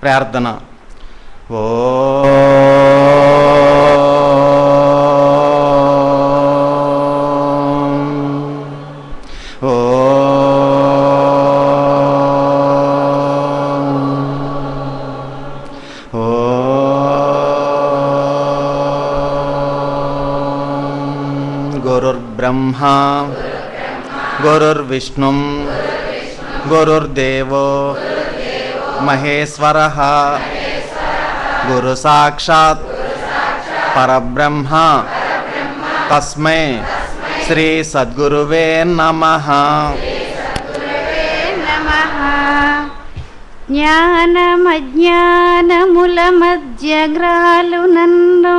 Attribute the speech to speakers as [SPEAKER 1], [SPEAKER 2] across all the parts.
[SPEAKER 1] ప్రార్థన. ఓ గురుర్బ్రహ్మా గురుర్విష్ణు గురుర్దేవో మహేశ్వరః గురు సాక్షాత్ పరబ్రహ్మ తస్మై శ్రీ సద్గురువే నమః.
[SPEAKER 2] జ్ఞానమజ్ఞానముల మధ్య గ్రాలు నన్ను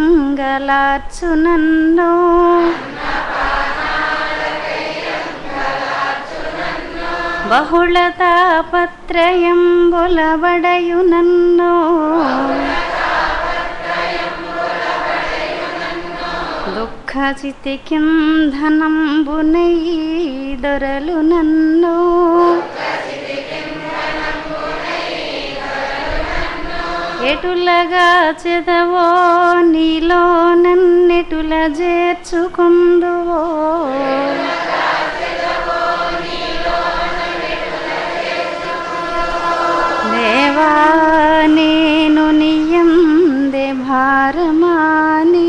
[SPEAKER 2] అన్నపానాలకయ్యంగలార్చు నన్ను బహుళ తాపత్రయంబులబడయు నన్ను దుఃఖచితికింధనంబునై దొరలు నన్ను ఎటులగా చెదవో నీలో నన్నెటుల చేర్చుకుందువో దేవా నేను నీయందే భారమాని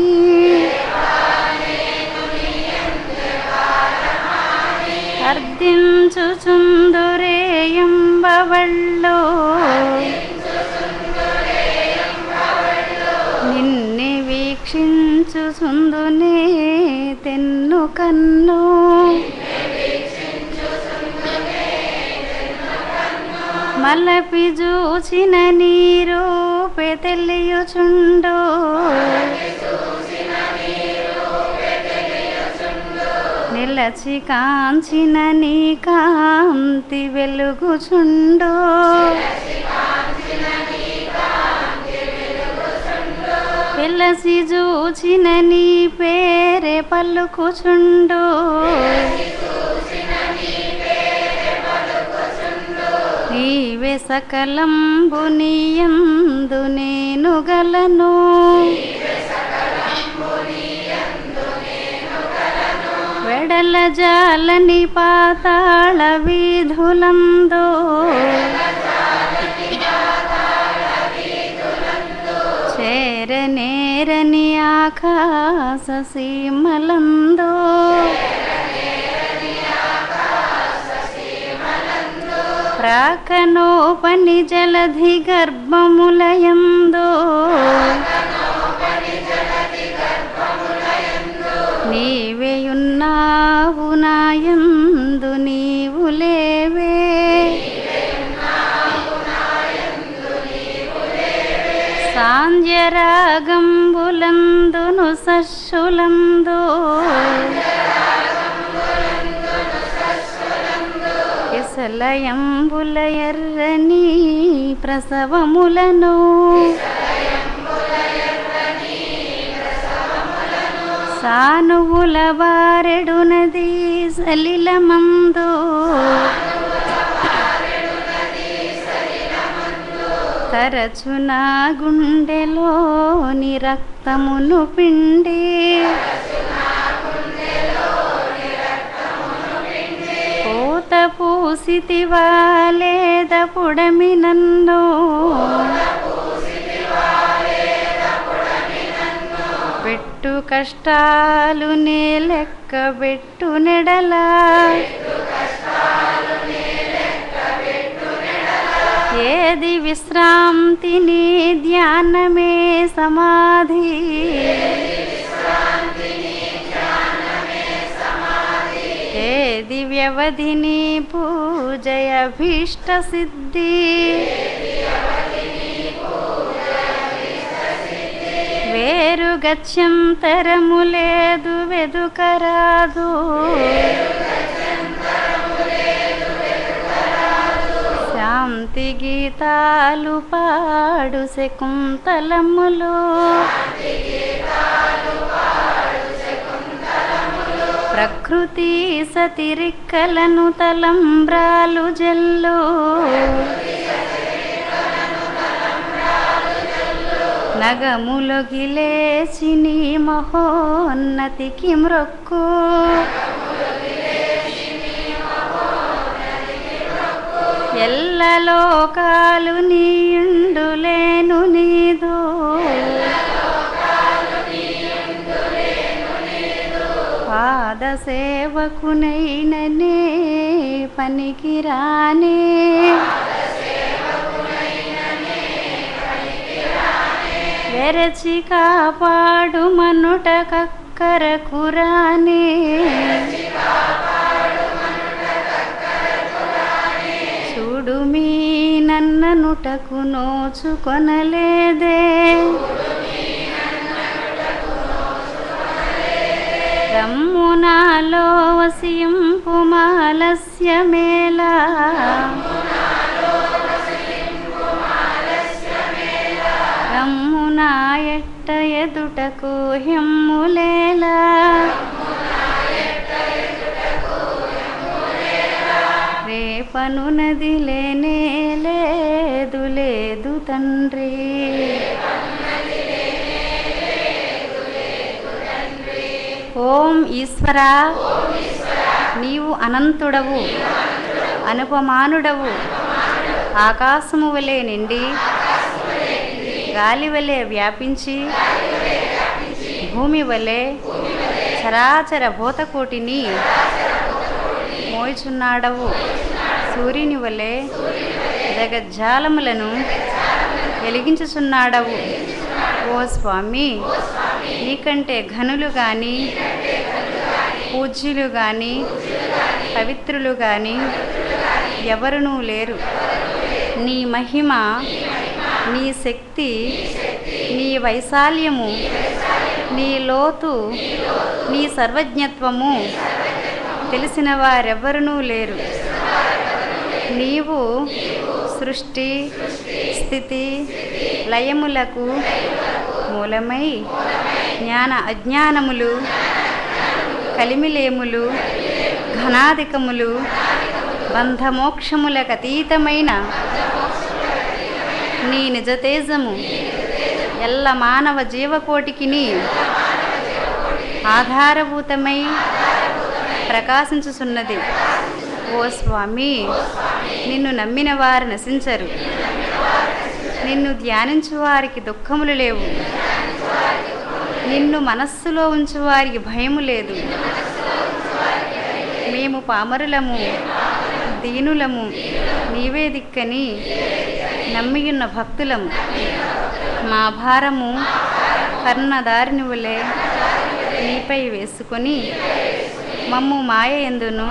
[SPEAKER 2] అర్ధించుచుందురేయంబవళ్ళు నిన్నే వీక్షించుచుందునే తెన్ను కన్ను మలపి చూచిన నీ రూపే తెలియచుండు నిలచి కాంచిన నీ కాంతి వెలుగుచుండు వెలసి చూచిన నీ పేరే పలుకుచుండు నీవే సకలంబు నీయందు నేను గలను వెడల జాలని పాతాళ వీధులందు చేరనేరని ఆకాశ సీమలందు ప్రాకనోపని జలధి గర్భములయందు నీవేయున్నావు నాయందు నీవు లేవే సాంధ్యరాగంబులందును సశులందు ఇసలయంబుల ఎర్రని ప్రసవములను సానువుల బారెడు నది సలిలమందు తరచునా గుండెలోని రక్తమును పిండి పూత పూసితివా లేద పుడమి నన్ను పెట్టు కష్టాలు నే లెక్క పెట్టు నెడలా ఏది విశ్రాంతి నీ ధ్యానమే సమాధి ఏది వ్యవధి నీ పూజయ భీష్ట సిద్ధి వేరు గత్యంతరము లేదు వెదుకరాదు శాంతి గీతాలు పాడు శకుంతలములు ప్రకృతి సతిరిక్కలను తలంబ్రాలు జల్లు నగములొగిలేచి నీ మహోన్నతికి మ్రొక్కు ఎల్లలోకాలు నీయుండులేను నీదు పాద సేవకునైననే పనికిరానే వెరచి కాపాడు మనుట కక్కరకురానే చూడు మీ నన్ననుటకు నోచుకొనలేదే రమ్మునాలో వసింపు మాలస్యమేలా రమ్మునా ఎట్ట ఎదుటకు హెమ్ములేలా రేపను నది లేనే లేదు లేదు తండ్రి ఓం ఈశ్వరా నీవు అనంతుడవు అనుపమానుడవు ఆకాశము వలె నిండి గాలి వలె వ్యాపించి భూమి వలె చరాచర భూతకోటిని మోయిచున్నాడవు సూర్యుని వలె జగజ్జాలములను వెలిగించుచున్నాడవు ఓ స్వామి నీకంటే ఘనులు గాని పూజ్యులు గాని పవిత్రులు గాని ఎవరునూ లేరు నీ మహిమ నీ శక్తి నీ వైశాల్యము నీ లోతు నీ సర్వజ్ఞత్వము తెలిసిన వారెవ్వరునూ లేరు నీవు సృష్టి స్థితి లయములకు మూలమై జ్ఞాన అజ్ఞానములు కలిమిలేములు ఘనాధికములు బంధమోక్షములకు అతీతమైన నీ నిజతేజము ఎల్ల మానవ జీవకోటికిని ఆధారభూతమై ప్రకాశించుచున్నది ఓ స్వామి నిన్ను నమ్మిన వారు నశించరు నిన్ను ధ్యానించు వారికి దుఃఖములు లేవు నిన్ను మనస్సులో ఉంచు వారికి భయము లేదు మేము పామరులము దీనులము నీవే దిక్కని నమ్మియున్న భక్తులము మా భారము కర్ణదారిని వలె నీపై వేసుకొని మమ్ము మాయ ఎందును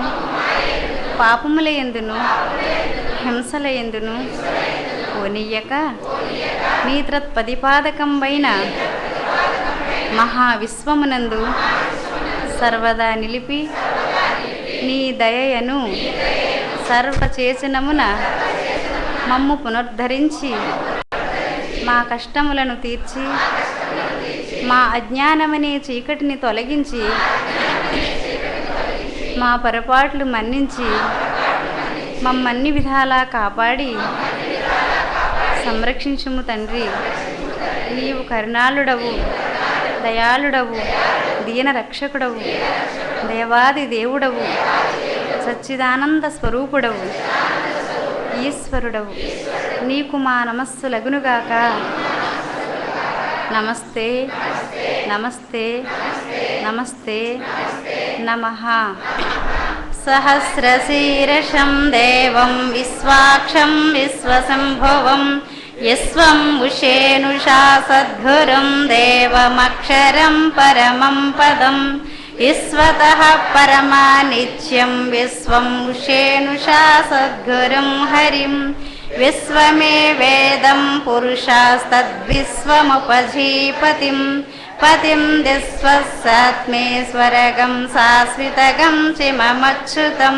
[SPEAKER 2] పాపముల ఎందును హింసల ఎందును పోనీయక నీ త్రత్పదిపాదకంబైన మహావిశ్వమునందు సర్వదా నిలిపి నీ దయయను సర్వచేతనమున మమ్ము పునరుద్ధరించి మా కష్టములను తీర్చి మా అజ్ఞానమనే చీకటిని తొలగించి మా పొరపాట్లు మన్నించి మమ్మన్ని విధాలా కాపాడి సంరక్షించుము తండ్రి నీవు కరుణాళుడవు దయాళుడవు దీన రక్షకుడవు దేవాది దేవుడవు సచ్చిదానంద స్వరూపుడవు ఈశ్వరుడవు నీకు మా నమస్సు లగునుగాక నమస్తే నమస్తే నమస్తే నమః సహస్రశీర్షం దేవం విశ్వాక్షం విశ్వసంభవం యస్వం ఉషేనుషా సద్గురుం దేవమక్షరం పరమం పదం విశ్వతః పరమా నిత్యం విశ్వం ఉషేనుషా సద్గురుం హరిం విశ్వమే వేదం పురుషాస్తద్విశ్వముపజీపతిం పతిం దిస్వస్సాత్మేశ్వరగం శాశ్వతగం చిమమచ్యుతం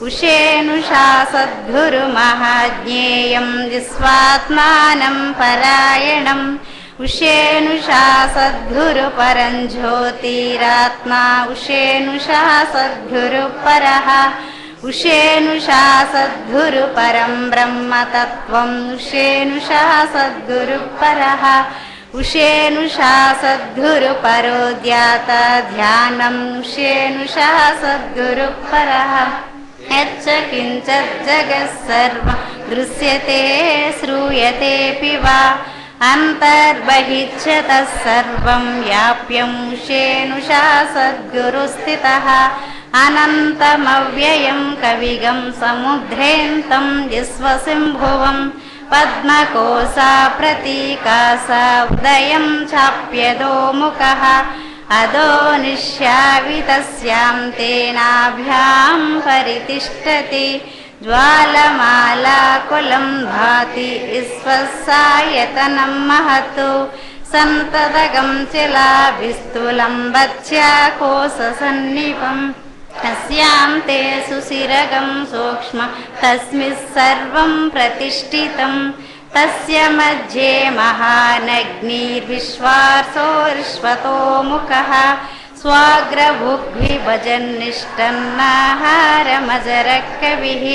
[SPEAKER 2] ఉషేనుషా సద్గురు మహాజ్ఞేయం విశ్వాత్మానం పరాయణం ఉషేనుషా సద్గురు పరంజ్యోతిరాత్మా ఉషేనుషా సద్గురు పరః ఉషేనుషా సద్గురు పరం బ్రహ్మతత్వం ఉషేనుషా సద్గురు పరః ఉషేనుషా సద్గురు పరోద్యాత ధ్యానం ఉషేనుషా సద్గురు పరః యచ్చ కించిత్ జగత్సర్వం దృశ్యతే శ్రూయతేపి వా అంతర్బహిశ్చ తత్సర్వం వ్యాప్యం ఉషేనుషా సద్గురు స్థితః అనంతమవ్యయం కవిగం సముద్రేంతం విశ్వసింభువం పద్మకోశా ప్రతీకాసా ఉదయం చాప్యదో ముఖః అదో నిశ్యావితస్యాం తేనాభ్యాం పరితిష్టతి జ్వాలమాలాకులం భాతి విశ్వసాయతనం మహత్ సంతతగం చిలాభిస్తులం వత్స్యాకోశసన్నిపం అస్యాం తే సుశిరగం సూక్ష్మ తస్మిస్ సర్వం ప్రతిష్ఠితం తస్య మధ్యే మహానగ్నిర్విశ్వాసోర్శ్వతో ముఖః స్వాగ్రభుగ్విభజన్నిష్టన్నాహారమజరకవిః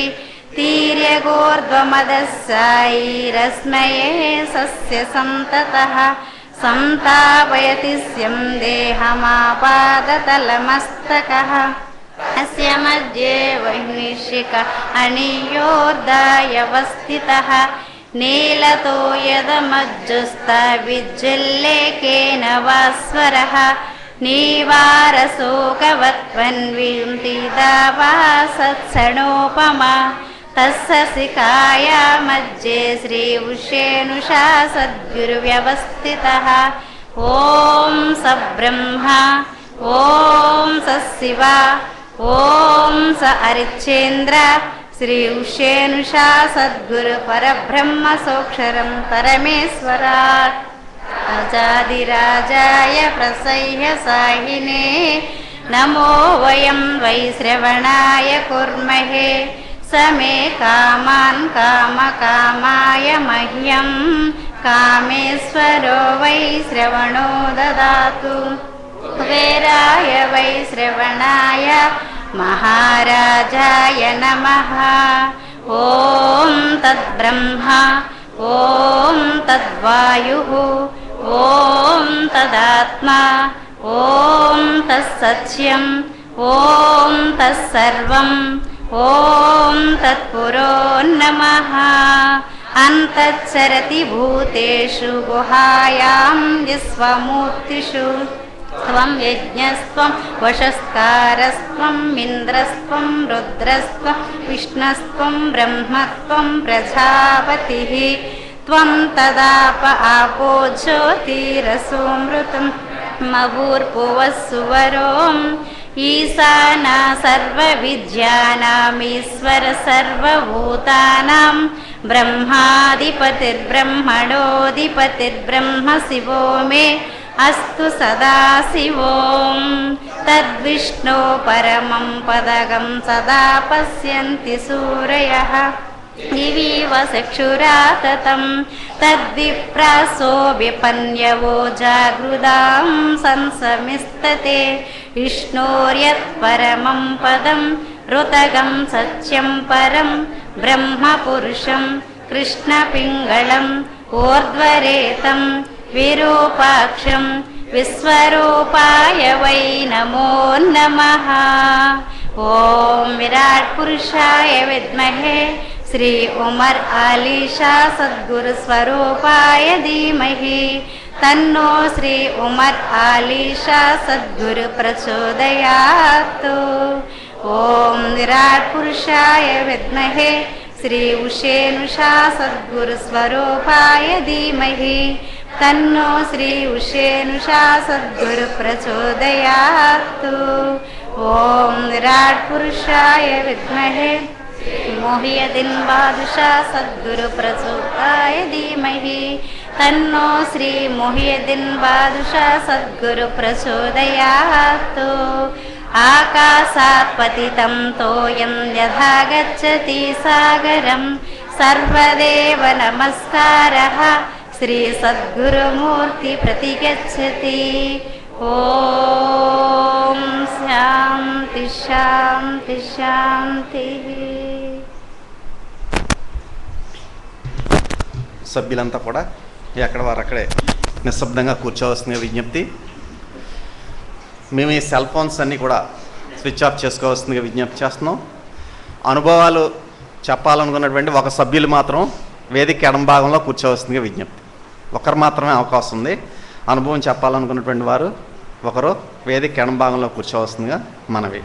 [SPEAKER 2] తీర్యగోర్ధ్వమదస్సాయిరస్మయే సస్య సంతతః సంతాపయతి స్యం దేహమాపాదతలమస్తకః అస్య మధ్యే వైనిషిక అనియోర్దాయవస్థితః నీలతో యదమజ్జుస్త విజ్జుల్లేకేన వాస్వరః నీవారశోకవత్వన్వింతిదావా సత్సణోపమా తస్య శిఖాయా మధ్యే శ్రీ ఉషేనుషా సద్గురు వ్యవస్థితః ఓం సబ్రహ్మ ఓం సశివ ఓం స అరిచ్చేంద్ర శ్రీ ఉషేనుషా సద్గురు పరబ్రహ్మ సోక్షరం పరమేశ్వరాత్ రాజాదిరాజాయ ప్రసహ్య సాహినే నమో వయం వై శ్రవణాయ కుర్మహే సమే కామాన్ కామకామాయ మహ్యం కామేశ్వరో వై శ్రవణో దదాతు కుబేరాయ వై శ్రవణాయ మహారాజాయ నమః ఓం తద్బ్రహ్మ ఓం తద్వాయుః ఓం తదాత్మా ఓం తత్సత్యం ఓం తత్సర్వం ఓం తత్పురో నమః అంతఃసరతి భూతేషు గుహాయాం విశ్వమూర్తిషు త్వం యజ్ఞస్త్వం వశస్కారస్త్వం ఇంద్రస్త్వం రుద్రస్త్వం విష్ణస్త్వం బ్రహ్మత్వం ప్రజాపతిః త్వం తదాప ఆపో జ్యోతిరసోమృతం మభూర్భువస్సువరోం ఈశానా సర్వవిద్యానామీశ్వర సర్వభూతానాం బ్రహ్మాధిపతిర్బ్రహ్మణోధిపతిర్బ్రహ్మ శివో మే అస్తు సదాశివోం తద్విష్ణో పరమం పదగం సదా పశ్యంతి సూరయః దివీవ చక్షురాతతం తద్విప్రాసో విపన్యవో జాగృదాం సంసమిస్తతే విష్ణోర్యత్ పరమం పదం ఋతగం సత్యం పరం బ్రహ్మ పురుషం కృష్ణపింగళం ఊర్ధ్వరేతం విరూపాక్షం విశ్వరూపాయ వై నమో నమః ఓం విరాట్ పురుషాయ విద్మహే శ్రీ ఉమర్ అలీ షా సద్గురు స్వరూపాయ ధీమహి తన్నో శ్రీ ఉమర్ అలీ షా సద్గురు ప్రచోదయాత్ ఓం విరాట్ పురుషాయ విద్మహే శ్రీ ఉషేనుషా సద్గురు స్వరూపాయ ధీమహి తన్నో శ్రీ ఉషేనుషా సద్గురు ప్రచోదయాత్ ఓం విరాట్ పురుషాయ విద్మహే మొహియద్దీన్ బాదుషా సద్గురు ప్రచోదయాయ ధీమహి తన్నో శ్రీ మొహియద్దీన్ బాదుషా సద్గురు ప్రచోదయాత్ ఆకాశాత్ పతితం తోయం యథా గచ్చతి సాగరం సర్వదేవ నమస్కారః శ్రీ సద్గురుమూర్తి ప్రతిగచ్చతి. ఓం శాంతి శాంతి శాంతి.
[SPEAKER 1] సభ్యులంతా కూడా ఎక్కడ వారు అక్కడే నిశ్శబ్దంగా కూర్చోవలసిన విజ్ఞప్తి. మేము ఈ సెల్ ఫోన్స్ అన్నీ కూడా స్విచ్ ఆఫ్ చేసుకోవాల్సిందిగా విజ్ఞప్తి చేస్తున్నాం. అనుభవాలు చెప్పాలనుకున్నటువంటి ఒక సభ్యులు మాత్రం వేదిక ఎడమ భాగంలో కూర్చోవలసిందిగా విజ్ఞప్తి. ఒకరు మాత్రమే అవకాశం ఉంది. అనుభవం చెప్పాలనుకున్నటువంటి వారు ఒకరు వేదిక ఎడమ భాగంలో కూర్చోవలసిందిగా మనవి.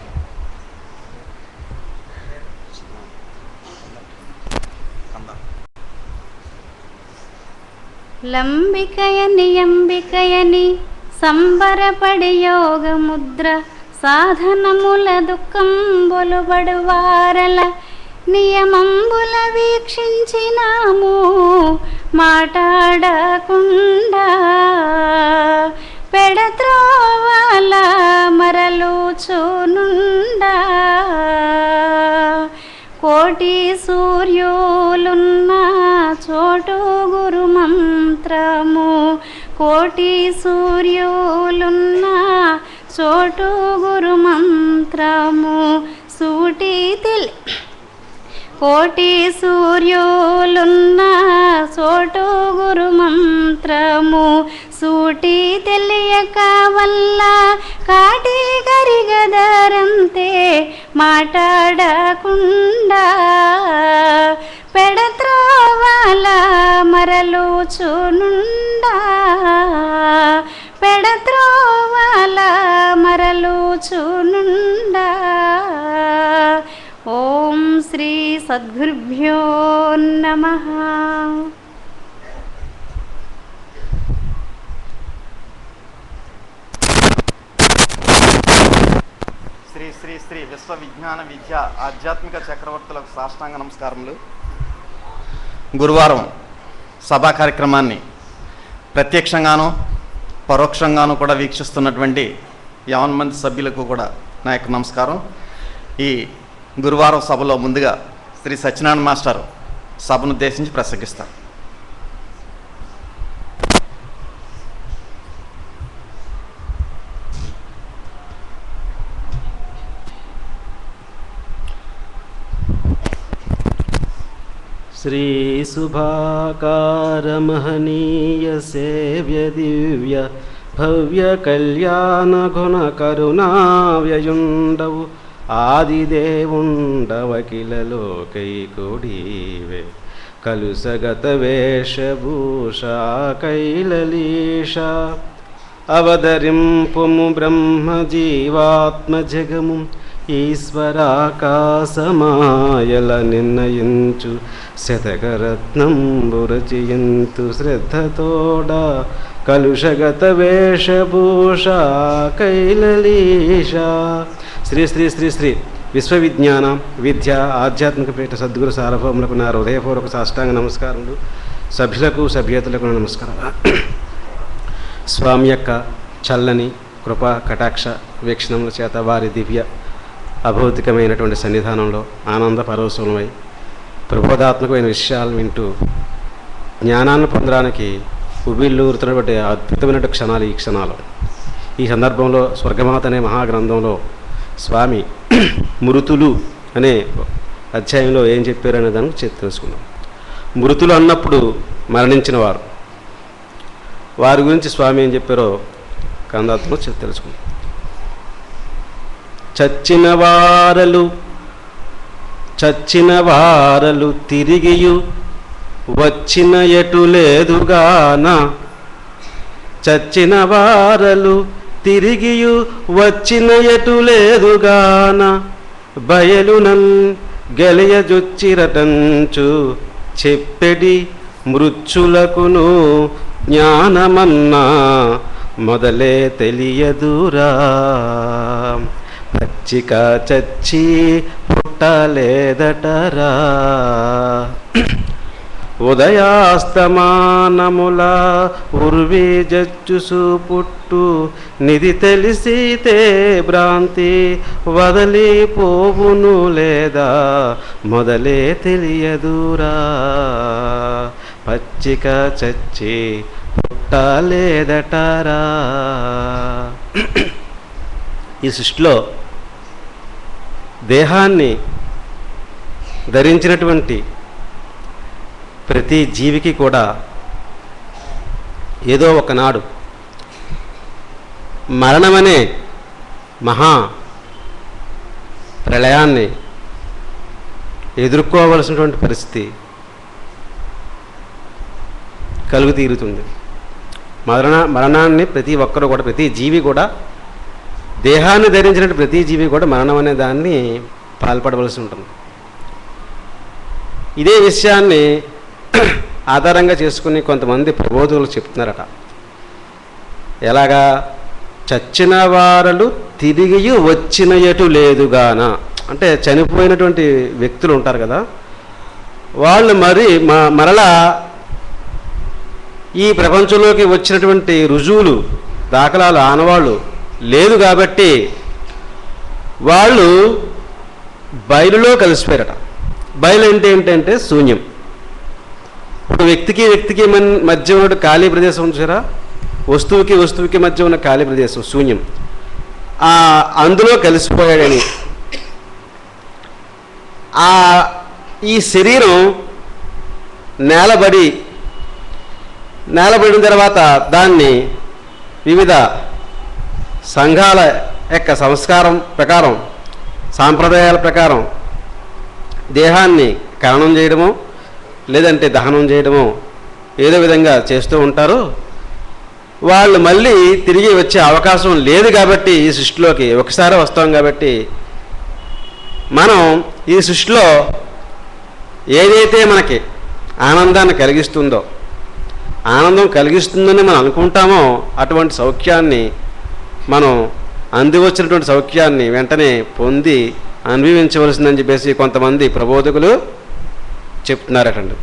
[SPEAKER 2] లంబికయని అంబికయని సంబరపడి యోగముద్ర సాధనముల దుఃఖంబులు బడువారల నియమంబుల వీక్షించినాము మాటాడకుండా పెడత్రోవాల మరలుచునుండా కోటి సూర్యులున్న చోటు గురు మంత్రము కోటి సూర్యులున్న చోటు గురు మంత్రము సూటి కోటి సూర్యులున్న చోటు గురు మంత్రము సూటి తెలియక వల్ల కాటి గరిగదరంతే మాటాడకుండా పెడత్రోవాల మరలుచునుండా పెడత్రోవాల మరలుచునుండా. ఓం శ్రీ సద్గురుభ్యో నమః.
[SPEAKER 1] శ్రీ శ్రీ శ్రీ విశ్వ విజ్ఞాన విద్య ఆధ్యాత్మిక చక్రవర్తులకు సాష్టాంగ నమస్కారములు. గురువారం సభా కార్యక్రమాన్ని ప్రత్యక్షంగాను పరోక్షంగాను కూడా వీక్షిస్తున్నటువంటి 50 మంది సభ్యులకు కూడా నా యొక్క నమస్కారం. ఈ గురువారం సభలో ముందుగా శ్రీ సత్యనారాయణ మాస్టర్ సభను ఉద్దేశించి ప్రసంగిస్తారు.
[SPEAKER 3] శ్రీ శుభాకార మహనీయ సేవ్య దివ్య భవ్య కళ్యాణ గుణ కరుణావ్యయుండవు ఆదిదేవుండవకిల లోకైకుడీవే కలుసగత వేషభూష కైలలీష అవతరింపుము బ్రహ్మ జీవాత్మ జగము ఈశ్వరాకాశమాయల నిర్ణయించు శతకరత్నంబురచయంతు శ్రద్ధతోడ కలుషగత వేషభూష కైలలీష. శ్రీ శ్రీ శ్రీ శ్రీ విశ్వవిజ్ఞాన విద్య ఆధ్యాత్మిక పీఠ సద్గురు సార్వభౌములకు నా హృదయపూర్వక సాష్టాంగ నమస్కారములు. సభ్యులకు సభ్యతలకు నమస్కారం. స్వామి యొక్క చల్లని కృపా కటాక్ష వీక్షణముల చేత వారి దివ్య అభౌతికమైనటువంటి సన్నిధానంలో ఆనంద పరవశులమై ప్రబోధాత్మకమైన విషయాలు వింటూ జ్ఞానాన్ని పొందడానికి ఉబిల్లూరుతున్నటువంటి అద్భుతమైన క్షణాలు ఈ క్షణాలు. ఈ సందర్భంలో స్వర్గమాత అనే మహాగ్రంథంలో స్వామి మృతులు అనే అధ్యాయంలో ఏం చెప్పారనే దానికి తెలుసుకుందాం. మృతులు అన్నప్పుడు మరణించిన వారు, వారి గురించి స్వామి ఏం చెప్పారో కందాత్మలో తెలుసుకుందాం. చచ్చిన వారలు తిరిగియు వచ్చిన ఎటు లేదుగాన చచ్చిన వారలు తిరిగియు వచ్చిన ఎటు లేదుగాన బయలునన్ గెలయజొచ్చిరటంచు చెప్పెడి మృత్యులకును జ్ఞానమన్నా మొదలే తెలియదురా పచ్చిక చచ్చి పుట్టలేదటరా ఉదయాస్తమానముల ఉర్వి జచ్చుసు పుట్టు నిధి తెలిసితే భ్రాంతి వదలిపోవును లేదా మొదలే తెలియదురా పచ్చిక చచ్చి పుట్టలేదటారా. ఈ సృష్టిలో దేహాన్ని ధరించినటువంటి ప్రతి జీవికి కూడా ఏదో ఒకనాడు మరణమనే మహా ప్రళయాన్ని ఎదుర్కోవలసినటువంటి పరిస్థితి కలుగు తీరుతుంది. మరణాన్ని ప్రతి ఒక్కరు కూడా, ప్రతి జీవి కూడా, దేహాన్ని ధరించినట్టు ప్రతి జీవి కూడా మరణం అనే దాన్ని పాల్పడవలసి ఉంటుంది. ఇదే విషయాన్ని ఆధారంగా చేసుకుని కొంతమంది ప్రబోధకులు చెప్తున్నారట. ఎలాగా? చచ్చిన వారలు తిరిగి వచ్చిన ఎటు లేదుగాన. అంటే చనిపోయినటువంటి వ్యక్తులు ఉంటారు కదా, వాళ్ళు మరలా ఈ ప్రపంచంలోకి వచ్చినటువంటి రుజువులు, దాఖలాలు, ఆనవాళ్ళు లేదు కాబట్టి వాళ్ళు బయలులో కలిసిపోయారట. బయలు అంటే ఏంటంటే శూన్యం. ఇప్పుడు వ్యక్తికి మధ్య ఉన్న ఖాళీ ప్రదేశం చూసారా, వస్తువుకి మధ్య ఉన్న ఖాళీ ప్రదేశం శూన్యం, అందులో కలిసిపోయాడని. ఈ శరీరం నేలబడిన తర్వాత దాన్ని వివిధ సంఘాల యొక్క సంస్కారం ప్రకారం, సాంప్రదాయాల ప్రకారం దేహాన్ని ఖననం చేయడమో లేదంటే దహనం చేయడమో ఏదో విధంగా చేస్తూ ఉంటారు. వాళ్ళు మళ్ళీ తిరిగి వచ్చే అవకాశం లేదు కాబట్టి ఈ సృష్టిలోకి ఒకసారి వస్తాం కాబట్టి మనం ఈ సృష్టిలో ఏదైతే మనకి ఆనందాన్ని కలిగిస్తుందో, ఆనందం కలిగిస్తుందని మనం అనుకుంటామో అటువంటి సౌఖ్యాన్ని, మనం అందివచ్చినటువంటి సౌఖ్యాన్ని వెంటనే పొంది అనుభవించవలసిందని చెప్పేసి కొంతమంది ప్రబోధకులు చెప్తున్నారటండి.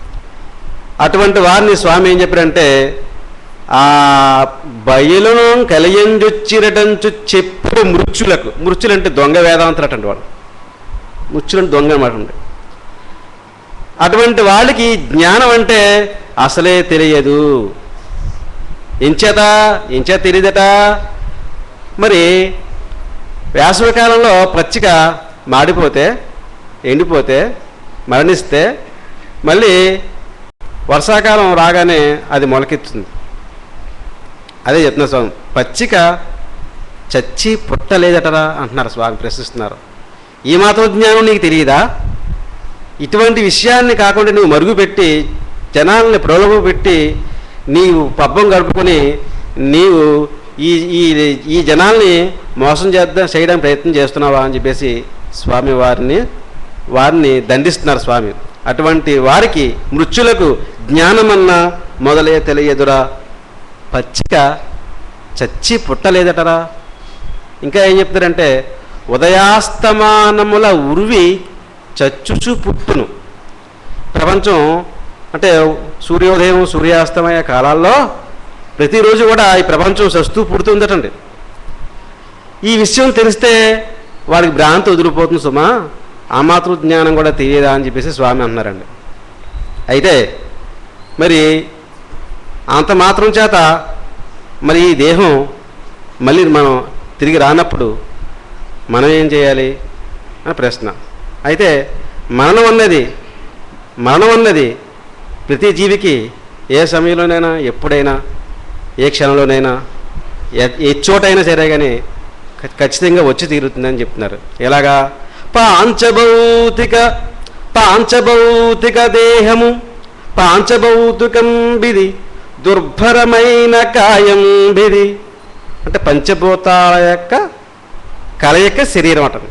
[SPEAKER 3] అటువంటి వారిని స్వామి ఏం చెప్పారంటే, ఆ బయలును కలియంజొచ్చిరటంచు చెప్పుడు మృత్యులంటే దొంగ వేదాంతులటండి. వాడు మృత్యులంటే దొంగ అన్నమాట అండి. అటువంటి వాళ్ళకి జ్ఞానం అంటే అసలే తెలియదు. ఎంచేత తెలియదట. మరి వేసవికాలంలో పచ్చిక మాడిపోతే, ఎండిపోతే, మరణిస్తే మళ్ళీ వర్షాకాలం రాగానే అది మొలకెత్తుతుంది. అదే చెప్తున్నా స్వామి. పచ్చిక చచ్చి పుట్టలేదటరా అంటున్నారు స్వామి, ప్రశ్నిస్తున్నారు. ఈ మాత్రం జ్ఞానం నీకు తెలియదా? ఇటువంటి విషయాన్ని కాకుండా నువ్వు మరుగుపెట్టి జనాల్ని ప్రలోభపెట్టి నీవు పబ్బం గడుపుకొని నీవు ఈ జనాల్ని మోసం చేయడానికి ప్రయత్నం చేస్తున్నావా అని చెప్పేసి స్వామి వారిని దండిస్తున్నారు స్వామి. అటువంటి వారికి మృత్యులకు జ్ఞానమన్నా మొదలే తెలియదురా, పచ్చిక చచ్చి పుట్టలేదటరా. ఇంకా ఏం చెప్తారంటే, ఉదయాస్తమానముల ఉర్వి చచ్చుచు పుట్టును. ప్రపంచం అంటే సూర్యోదయం సూర్యాస్తమయ కాలాల్లో ప్రతిరోజు కూడా ఈ ప్రపంచం చస్తూ పుడుతుందటండి. ఈ విషయం తెలిస్తే వాడికి భ్రాంతి వదిలిపోతుంది సుమా, ఆ మాతృ జ్ఞానం కూడా తెలియదా అని చెప్పేసి స్వామి అన్నారండి. అయితే మరి అంత మాత్రం చేత మరి ఈ దేహం మళ్ళీ మనం తిరిగి రానప్పుడు మనం ఏం చేయాలి అని ప్రశ్న. అయితే మరణం అన్నది ప్రతి జీవికి ఏ సమయంలోనైనా, ఎప్పుడైనా, ఏ క్షణంలోనైనా, ఏ చోటైనా సరే కానీ ఖచ్చితంగా వచ్చి తీరుతుందని చెప్తున్నారు. ఎలాగా? పాంచభౌతిక దేహము పాంచభౌతికం బిది దుర్భరమైన కాయం బిది. అంటే పంచభూతాల యొక్క కలయిక శరీరం అంటది.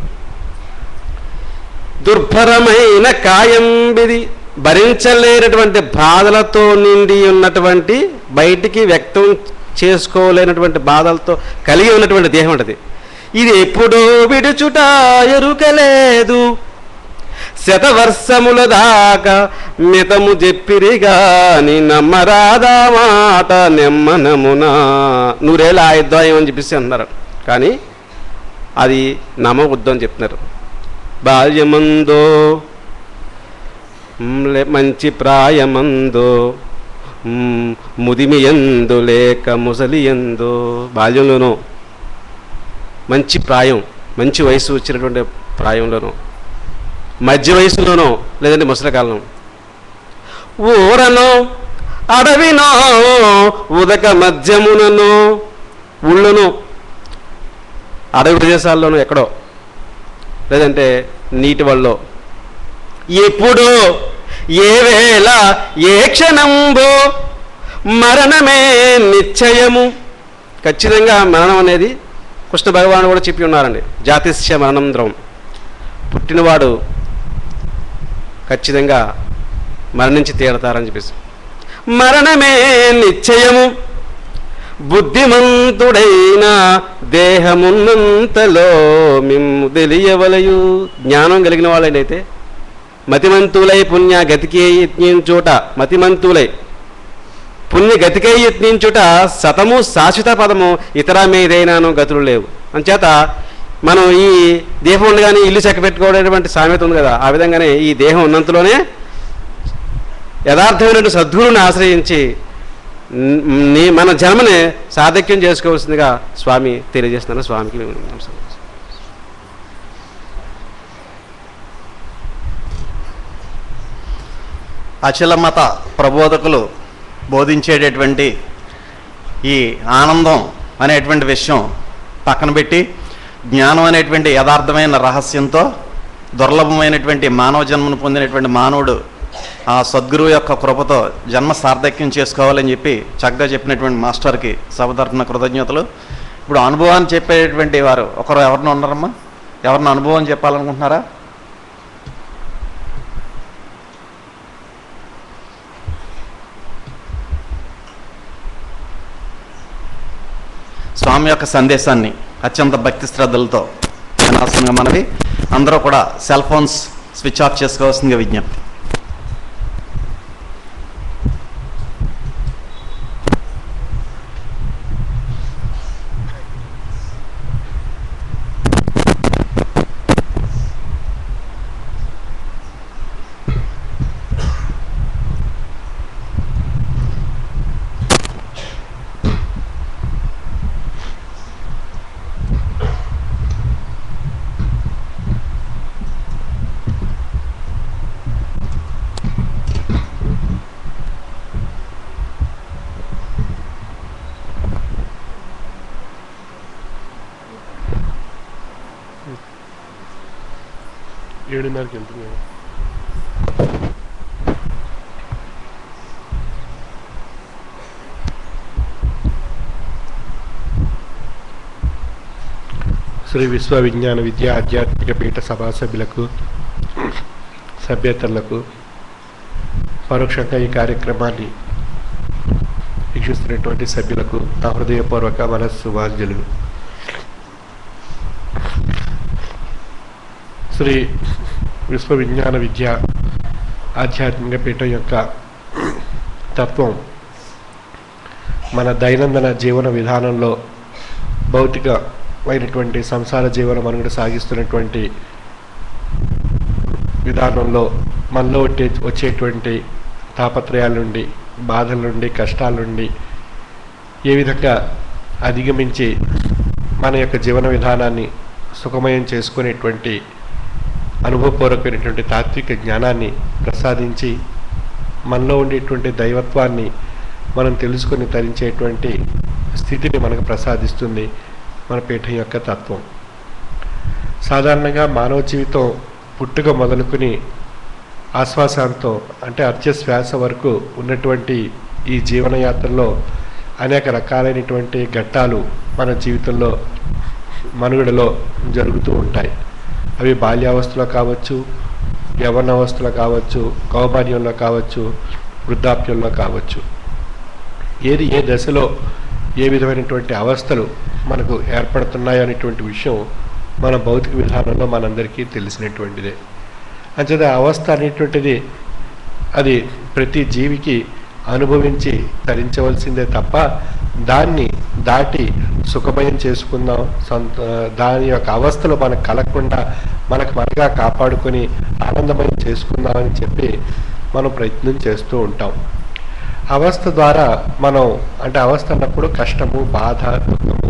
[SPEAKER 3] దుర్భరమైన కాయం బిది, భరించలేనటువంటి బాధలతో నిండి ఉన్నటువంటి, బయటికి వ్యక్తం చేసుకోలేనటువంటి బాధలతో కలిగి ఉన్నటువంటి దేహం అంటది. ఇది ఎప్పుడో విడుచుట ఎరుకలేదు, శతవర్షముల దాకా మితము చెప్పిరిగాని నమ్మరాదా మాట నెమ్మనమునా. నూరేళ్ళ ఆయుద్ధాయం అని చెప్పేసి అంటున్నారు, కానీ అది నమ్మవద్దు అని చెప్తున్నారు. బాల్యమందో మంచి ప్రాయమందో ముదిమి ఎందు లేక ముసలి ఎందు, బాల్యంలోనూ మంచి ప్రాయం, మంచి వయసు వచ్చినటువంటి ప్రాయంలోనూ, మధ్య వయసులోనూ, లేదంటే ముసలికాలం, ఊరనో అడవినో ఉదక మధ్యమునను, ఊళ్ళోనూ అడవి ప్రదేశాల్లోనూ ఎక్కడో, లేదంటే నీటి వల్ల, ఎప్పుడో ఏ వేళ ఏ క్షణంబో మరణమే నిశ్చయము. ఖచ్చితంగా మరణం అనేది కృష్ణ భగవానుడు కూడా చెప్పి ఉన్నారండి. జాతిస్య మరణం ద్రవం, పుట్టినవాడు ఖచ్చితంగా మరణించి తీరతారని చెప్పేసి. మరణమే నిశ్చయము బుద్ధిమంతుడైన దేహమున్నంతలో మిమ్ము తెలియవలయు. జ్ఞానం కలిగిన వాళ్ళైతే మతిమంతులై పుణ్య గతికే యత్నించుట, మతిమంతులై పుణ్య గతికై యత్నించుట సతము శాశ్వత పదము, ఇతర మీదైనాను గతులు లేవు. అంచేత మనం ఈ దేహం ఉండగానే ఇల్లు చక్క పెట్టుకోవడానికి సామెత ఉంది కదా, ఆ విధంగానే ఈ దేహం ఉన్నంతలోనే యథార్థమైనటువంటి సద్గురువుని ఆశ్రయించి మన జన్మని సాధక్యం చేసుకోవాల్సిందిగా స్వామి తెలియజేస్తున్నారు. స్వామికి నమస్కారం.
[SPEAKER 1] అచల మత ప్రబోధకులు బోధించేటటువంటి ఈ ఆనందం అనేటువంటి విషయం పక్కన పెట్టి, జ్ఞానం అనేటువంటి యథార్థమైన రహస్యంతో దుర్లభమైనటువంటి మానవ జన్మను పొందినటువంటి మానవుడు ఆ సద్గురువు యొక్క కృపతో జన్మ సార్థక్యం చేసుకోవాలని చెప్పి చక్కగా చెప్పినటువంటి మాస్టర్కి సభ తరపున కృతజ్ఞతలు. ఇప్పుడు అనుభవాన్ని చెప్పేటువంటి వారు ఒకరు ఎవరిని ఉన్నారమ్మా? ఎవరిని అనుభవం చెప్పాలనుకుంటున్నారా? స్వామి యొక్క సందేశాన్ని అత్యంత భక్తి శ్రద్ధలతో వినాల్సిందిగా మనవి. అందరూ కూడా సెల్ ఫోన్స్ స్విచ్ ఆఫ్ చేసుకోవాల్సిందిగా విజ్ఞప్తి.
[SPEAKER 4] ఏడున్నరకి వెళ్తుంది. శ్రీ విశ్వ విజ్ఞాన విద్యా ఆధ్యాత్మిక పీఠ సభా సభ్యులకు, సభ్యేతరులకు, పరోక్షంగా ఈ కార్యక్రమాన్ని వీక్షిస్తున్నటువంటి సభ్యులకు నా హృదయపూర్వక మనస్సుభాంజలు. శ్రీ విశ్వ విజ్ఞాన విద్య ఆధ్యాత్మిక పీఠం యొక్క తత్వం మన దైనందిన జీవన విధానంలో భౌతికమైనటువంటి సంసార జీవన మనుగడ సాగిస్తున్నటువంటి విధానంలో మనలో వచ్చేటువంటి తాపత్రయాల నుండి, బాధల నుండి, కష్టాల నుండి ఏ విధంగా అధిగమించి మన యొక్క జీవన విధానాన్ని సుఖమయం చేసుకునేటువంటి అనుభవపూర్వకమైనటువంటి తాత్విక జ్ఞానాన్ని ప్రసాదించి మనలో ఉండేటువంటి దైవత్వాన్ని మనం తెలుసుకొని తరించేటువంటి స్థితిని మనకు ప్రసాదిస్తుంది మన పీఠం యొక్క తత్వం. సాధారణంగా మానవ జీవితం పుట్టుక మొదలుకొని ఆశ్వాసంతో అంటే అర్ధశ్వాస వరకు ఉన్నటువంటి ఈ జీవనయాత్రలో అనేక రకాలైనటువంటి ఘట్టాలు మన జీవితంలో మనుగడలో జరుగుతూ ఉంటాయి. అవి బాల్యావస్థలో కావచ్చు, యవ్వనావస్థలో కావచ్చు, కౌమార్యంలో కావచ్చు, వృద్ధాప్యంలో కావచ్చు. ఏది ఏ దశలో ఏ విధమైనటువంటి అవస్థలు మనకు ఏర్పడుతున్నాయో అనేటువంటి విషయం మన భౌతిక విధానంలో మనందరికీ తెలిసినటువంటిదే. అంచేత అవస్థ అనేటువంటిది అది ప్రతి జీవికి అనుభవించి తరించవలసిందే తప్ప దాన్ని దాటి సుఖమయం చేసుకుందాం, దాని యొక్క అవస్థలు మనకు కలగకుండా మనకు మనగా కాపాడుకొని ఆనందమయం చేసుకుందామని చెప్పి మనం ప్రయత్నం చేస్తూ ఉంటాం. అవస్థ ద్వారా మనం అంటే అవస్థ అన్నప్పుడు కష్టము, బాధ, దుఃఖము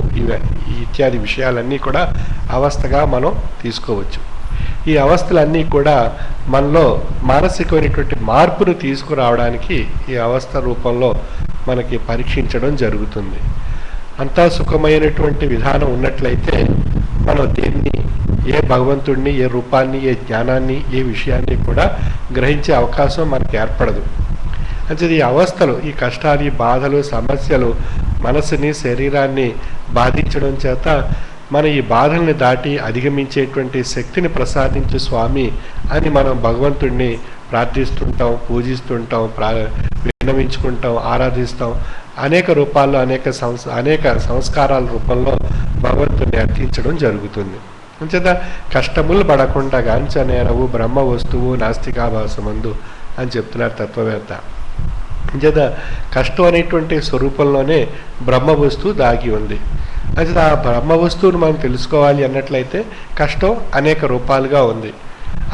[SPEAKER 4] ఇత్యాది విషయాలన్నీ కూడా అవస్థగా మనం తీసుకోవచ్చు. ఈ అవస్థలన్నీ కూడా మనలో మానసికమైనటువంటి మార్పును తీసుకురావడానికి ఈ అవస్థ రూపంలో మనకి పరీక్షించడం జరుగుతుంది. అంతా సుఖమైనటువంటి విధానం ఉన్నట్లయితే మనం దేన్ని, ఏ భగవంతుడిని, ఏ రూపాన్ని, ఏ జ్ఞానాన్ని, ఏ విషయాన్ని కూడా గ్రహించే అవకాశం మనకి ఏర్పడదు. అంటే ఈ అవస్థలు, ఈ కష్టాలు, ఈ బాధలు, సమస్యలు మనసుని, శరీరాన్ని బాధించడం చేత మన ఈ బాధల్ని దాటి అధిగమించేటువంటి శక్తిని ప్రసాదించు స్వామి అని మనం భగవంతుడిని ప్రార్థిస్తుంటాం, పూజిస్తుంటాం, విన్నవించుకుంటాం, ఆరాధిస్తాం. అనేక రూపాల్లో, అనేక సంస్కారాల రూపంలో భగవంతుడిని అర్థించడం జరుగుతుంది. అంచేత కష్టములు పడకుండా గాంచనేరవు బ్రహ్మ వస్తువు నాస్తికాభాసమందు అని చెప్తున్నారు తత్వవేత్త. అంచేత కష్టం అనేటువంటి స్వరూపంలోనే బ్రహ్మ వస్తువు దాగి ఉంది. అంచేత ఆ బ్రహ్మ వస్తువును మనం తెలుసుకోవాలి అన్నట్లయితే కష్టం అనేక రూపాలుగా ఉంది.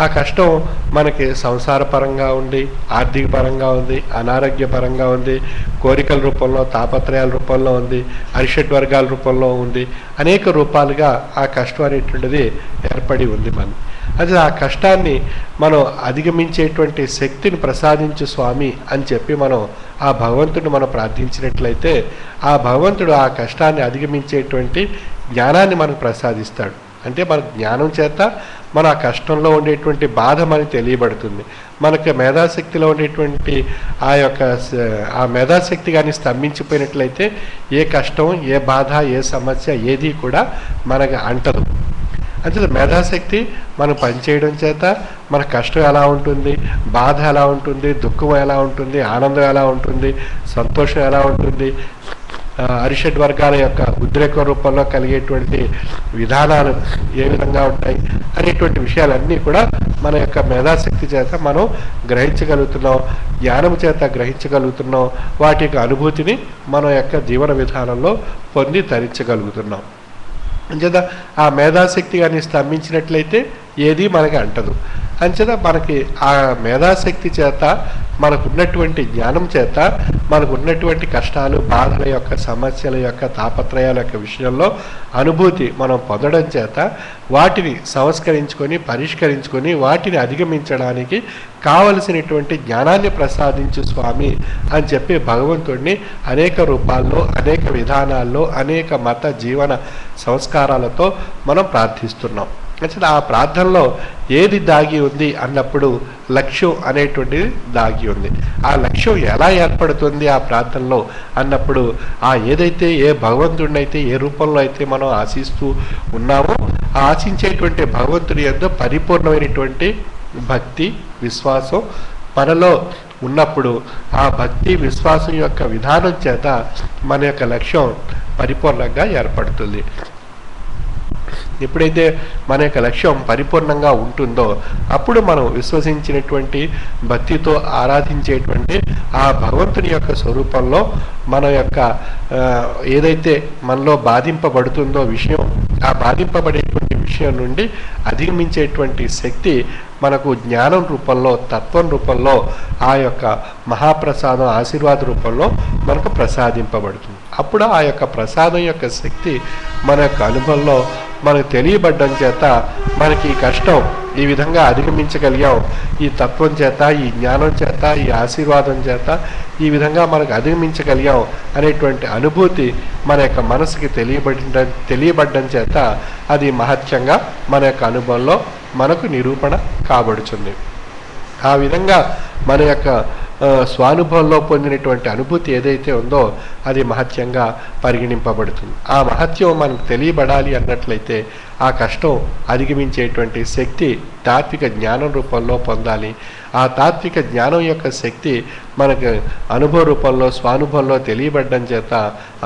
[SPEAKER 4] ఆ కష్టం మనకి సంసారపరంగా ఉంది, ఆర్థిక పరంగా ఉంది, అనారోగ్యపరంగా ఉంది, కోరికల రూపంలో, తాపత్రయాల రూపంలో ఉంది, అరిషడ్ వర్గాల రూపంలో ఉంది. అనేక రూపాలుగా ఆ కష్టం అనేటువంటిది ఏర్పడి ఉంది. అది ఆ కష్టాన్ని మనం అధిగమించేటువంటి శక్తిని ప్రసాదించు స్వామి అని చెప్పి మనం ఆ భగవంతుడిని మనం ప్రార్థించినట్లయితే ఆ భగవంతుడు ఆ కష్టాన్ని అధిగమించేటువంటి జ్ఞానాన్ని మనకు ప్రసాదిస్తాడు. అంటే మన జ్ఞానం చేత మన ఆ కష్టంలో ఉండేటువంటి బాధ మనకు తెలియబడుతుంది. మనకు మేధాశక్తిలో ఉండేటువంటి ఆ మేధాశక్తి కానీ స్తంభించిపోయినట్లయితే ఏ కష్టం, ఏ బాధ, ఏ సమస్య ఏది కూడా మనకు అంటదు. అంటే మేధాశక్తి మనం పనిచేయడం చేత మన కష్టం ఎలా ఉంటుంది, బాధ ఎలా ఉంటుంది, దుఃఖం ఎలా ఉంటుంది, ఆనందం ఎలా ఉంటుంది, సంతోషం ఎలా ఉంటుంది, అరిషడ్ వర్గాల యొక్క ఉద్రేక రూపంలో కలిగేటువంటి విధానాలు ఏ విధంగా ఉంటాయి అనేటువంటి విషయాలన్నీ కూడా మన యొక్క మేధాశక్తి చేత మనం గ్రహించగలుగుతున్నాం, జ్ఞానం చేత గ్రహించగలుగుతున్నాం. వాటి యొక్క అనుభూతిని మన యొక్క జీవన విధానంలో పొంది ధరించగలుగుతున్నాం. అంచేత ఆ మేధాశక్తి కానీ స్తంభించినట్లయితే ఏది మనకి అంటదు. అంచేత మనకి ఆ మేధాశక్తి చేత, మనకున్నటువంటి జ్ఞానం చేత, మనకున్నటువంటి కష్టాలు, బాధల యొక్క, సమస్యల యొక్క, తాపత్రయాల యొక్క విషయంలో అనుభూతి మనం పొందడం చేత వాటిని సంస్కరించుకొని, పరిష్కరించుకొని, వాటిని అధిగమించడానికి కావలసినటువంటి జ్ఞానాన్ని ప్రసాదించు స్వామి అని చెప్పి భగవంతుడిని అనేక రూపాల్లో, అనేక విధానాల్లో, అనేక మత జీవన సంస్కారాలతో మనం ప్రార్థిస్తున్నాం. అంటే ఆ ప్రార్థనలో ఏది దాగి ఉంది అన్నప్పుడు లక్ష్యం అనేటువంటిది దాగి ఉంది. ఆ లక్ష్యం ఎలా ఏర్పడుతుంది ఆ ప్రార్థనలో అన్నప్పుడు ఏదైతే ఏ భగవంతుడిని అయితే ఏ రూపంలో అయితే మనం ఆశిస్తూ ఉన్నామో ఆ ఆశించేటువంటి భగవంతుడి యందు పరిపూర్ణమైనటువంటి భక్తి, విశ్వాసం మనలో ఉన్నప్పుడు ఆ భక్తి, విశ్వాసం యొక్క విధానం చేత మన యొక్క లక్ష్యం పరిపూర్ణంగా ఏర్పడుతుంది. ఎప్పుడైతే మన యొక్క లక్ష్యం పరిపూర్ణంగా ఉంటుందో అప్పుడు మనం విశ్వసించినటువంటి భక్తితో ఆరాధించేటువంటి ఆ భగవంతుని యొక్క స్వరూపంలో మన యొక్క ఏదైతే మనలో బాధింపబడుతుందో విషయం, ఆ బాధింపబడేటువంటి విషయం నుండి అధిగమించేటువంటి శక్తి మనకు జ్ఞానం రూపంలో, తత్వం రూపంలో, ఆ యొక్క మహాప్రసాదం, ఆశీర్వాద రూపంలో మనకు ప్రసాదింపబడుతుంది. అప్పుడు ఆ యొక్క ప్రసాదం యొక్క శక్తి మన యొక్క అనుభవంలో మనకు తెలియబడ్డం చేత మనకి ఈ కష్టం ఈ విధంగా అధిగమించగలిగాం, ఈ తత్వం చేత, ఈ జ్ఞానం చేత, ఈ ఆశీర్వాదం చేత ఈ విధంగా మనకు అధిగమించగలిగాం అనేటువంటి అనుభూతి మన యొక్క మనసుకి తెలియబడ్డం చేత అది మహత్యంగా మన యొక్క అనుభవంలో మనకు నిరూపణ కాబడుతుంది. ఆ విధంగా మన యొక్క స్వానుభవంలో పొందినటువంటి అనుభూతి ఏదైతే ఉందో అది మహత్యంగా పరిగణింపబడుతుంది. ఆ మహత్యం మనకు తెలియబడాలి అన్నట్లయితే ఆ కష్టం అధిగమించేటువంటి శక్తి తాత్విక జ్ఞానం రూపంలో పొందాలి. ఆ తాత్విక జ్ఞానం యొక్క శక్తి మనకు అనుభవ రూపంలో, స్వానుభవంలో తెలియబడ్డం చేత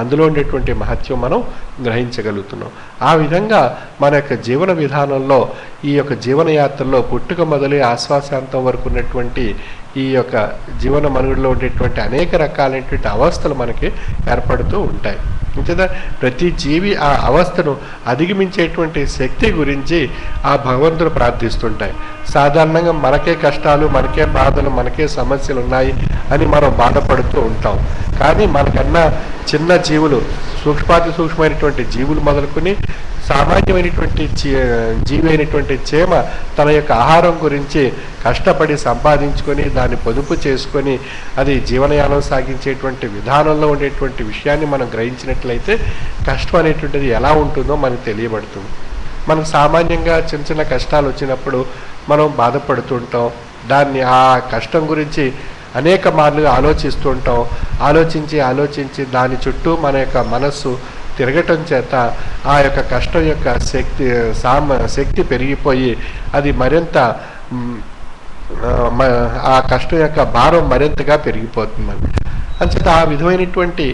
[SPEAKER 4] అందులో ఉండేటువంటి మహత్యం మనం గ్రహించగలుగుతున్నాం. ఆ విధంగా మన యొక్క జీవన విధానంలో, ఈ యొక్క జీవనయాత్రలో పుట్టుక మొదలు ఆశ్వాసాంతం వరకు ఉన్నటువంటి ఈ యొక్క జీవన మనుగడలో ఉండేటువంటి అనేక రకాలైనటువంటి అవస్థలు మనకి ఏర్పడుతూ ఉంటాయి. అంతేదా ప్రతి జీవి ఆ అవస్థను అధిగమించేటువంటి శక్తి గురించి ఆ భగవంతుడు ప్రార్థిస్తుంటాయి. సాధారణంగా మనకే కష్టాలు, మనకే బాధలు, మనకే సమస్యలు ఉన్నాయి అని మనం బాధపడుతూ ఉంటాం. కానీ మనకన్నా చిన్న జీవులు, సూక్ష్మాతి సూక్ష్మమైనటువంటి జీవులు మొదలుకొని సామాన్యమైనటువంటి జీవి అయినటువంటి చీమ తన యొక్క ఆహారం గురించి కష్టపడి సంపాదించుకొని దాన్ని పొదుపు చేసుకొని అది జీవనయానం సాగించేటువంటి విధానంలో ఉండేటువంటి విషయాన్ని మనం గ్రహించినట్లయితే కష్టం అనేటువంటిది ఎలా ఉంటుందో మనకు తెలియబడుతుంది. మనకు సామాన్యంగా చిన్న చిన్న కష్టాలు వచ్చినప్పుడు మనం బాధపడుతుంటాం. దాన్ని ఆ కష్టం గురించి అనేక మార్లుగా ఆలోచిస్తూ ఉంటాం. ఆలోచించి దాని చుట్టూ మన యొక్క మనస్సు తిరగటం చేత ఆ యొక్క కష్టం యొక్క శక్తి పెరిగిపోయి అది మరింత ఆ కష్టం యొక్క భారం మరింతగా పెరిగిపోతుంది. అంచేత ఆ విధమైనటువంటి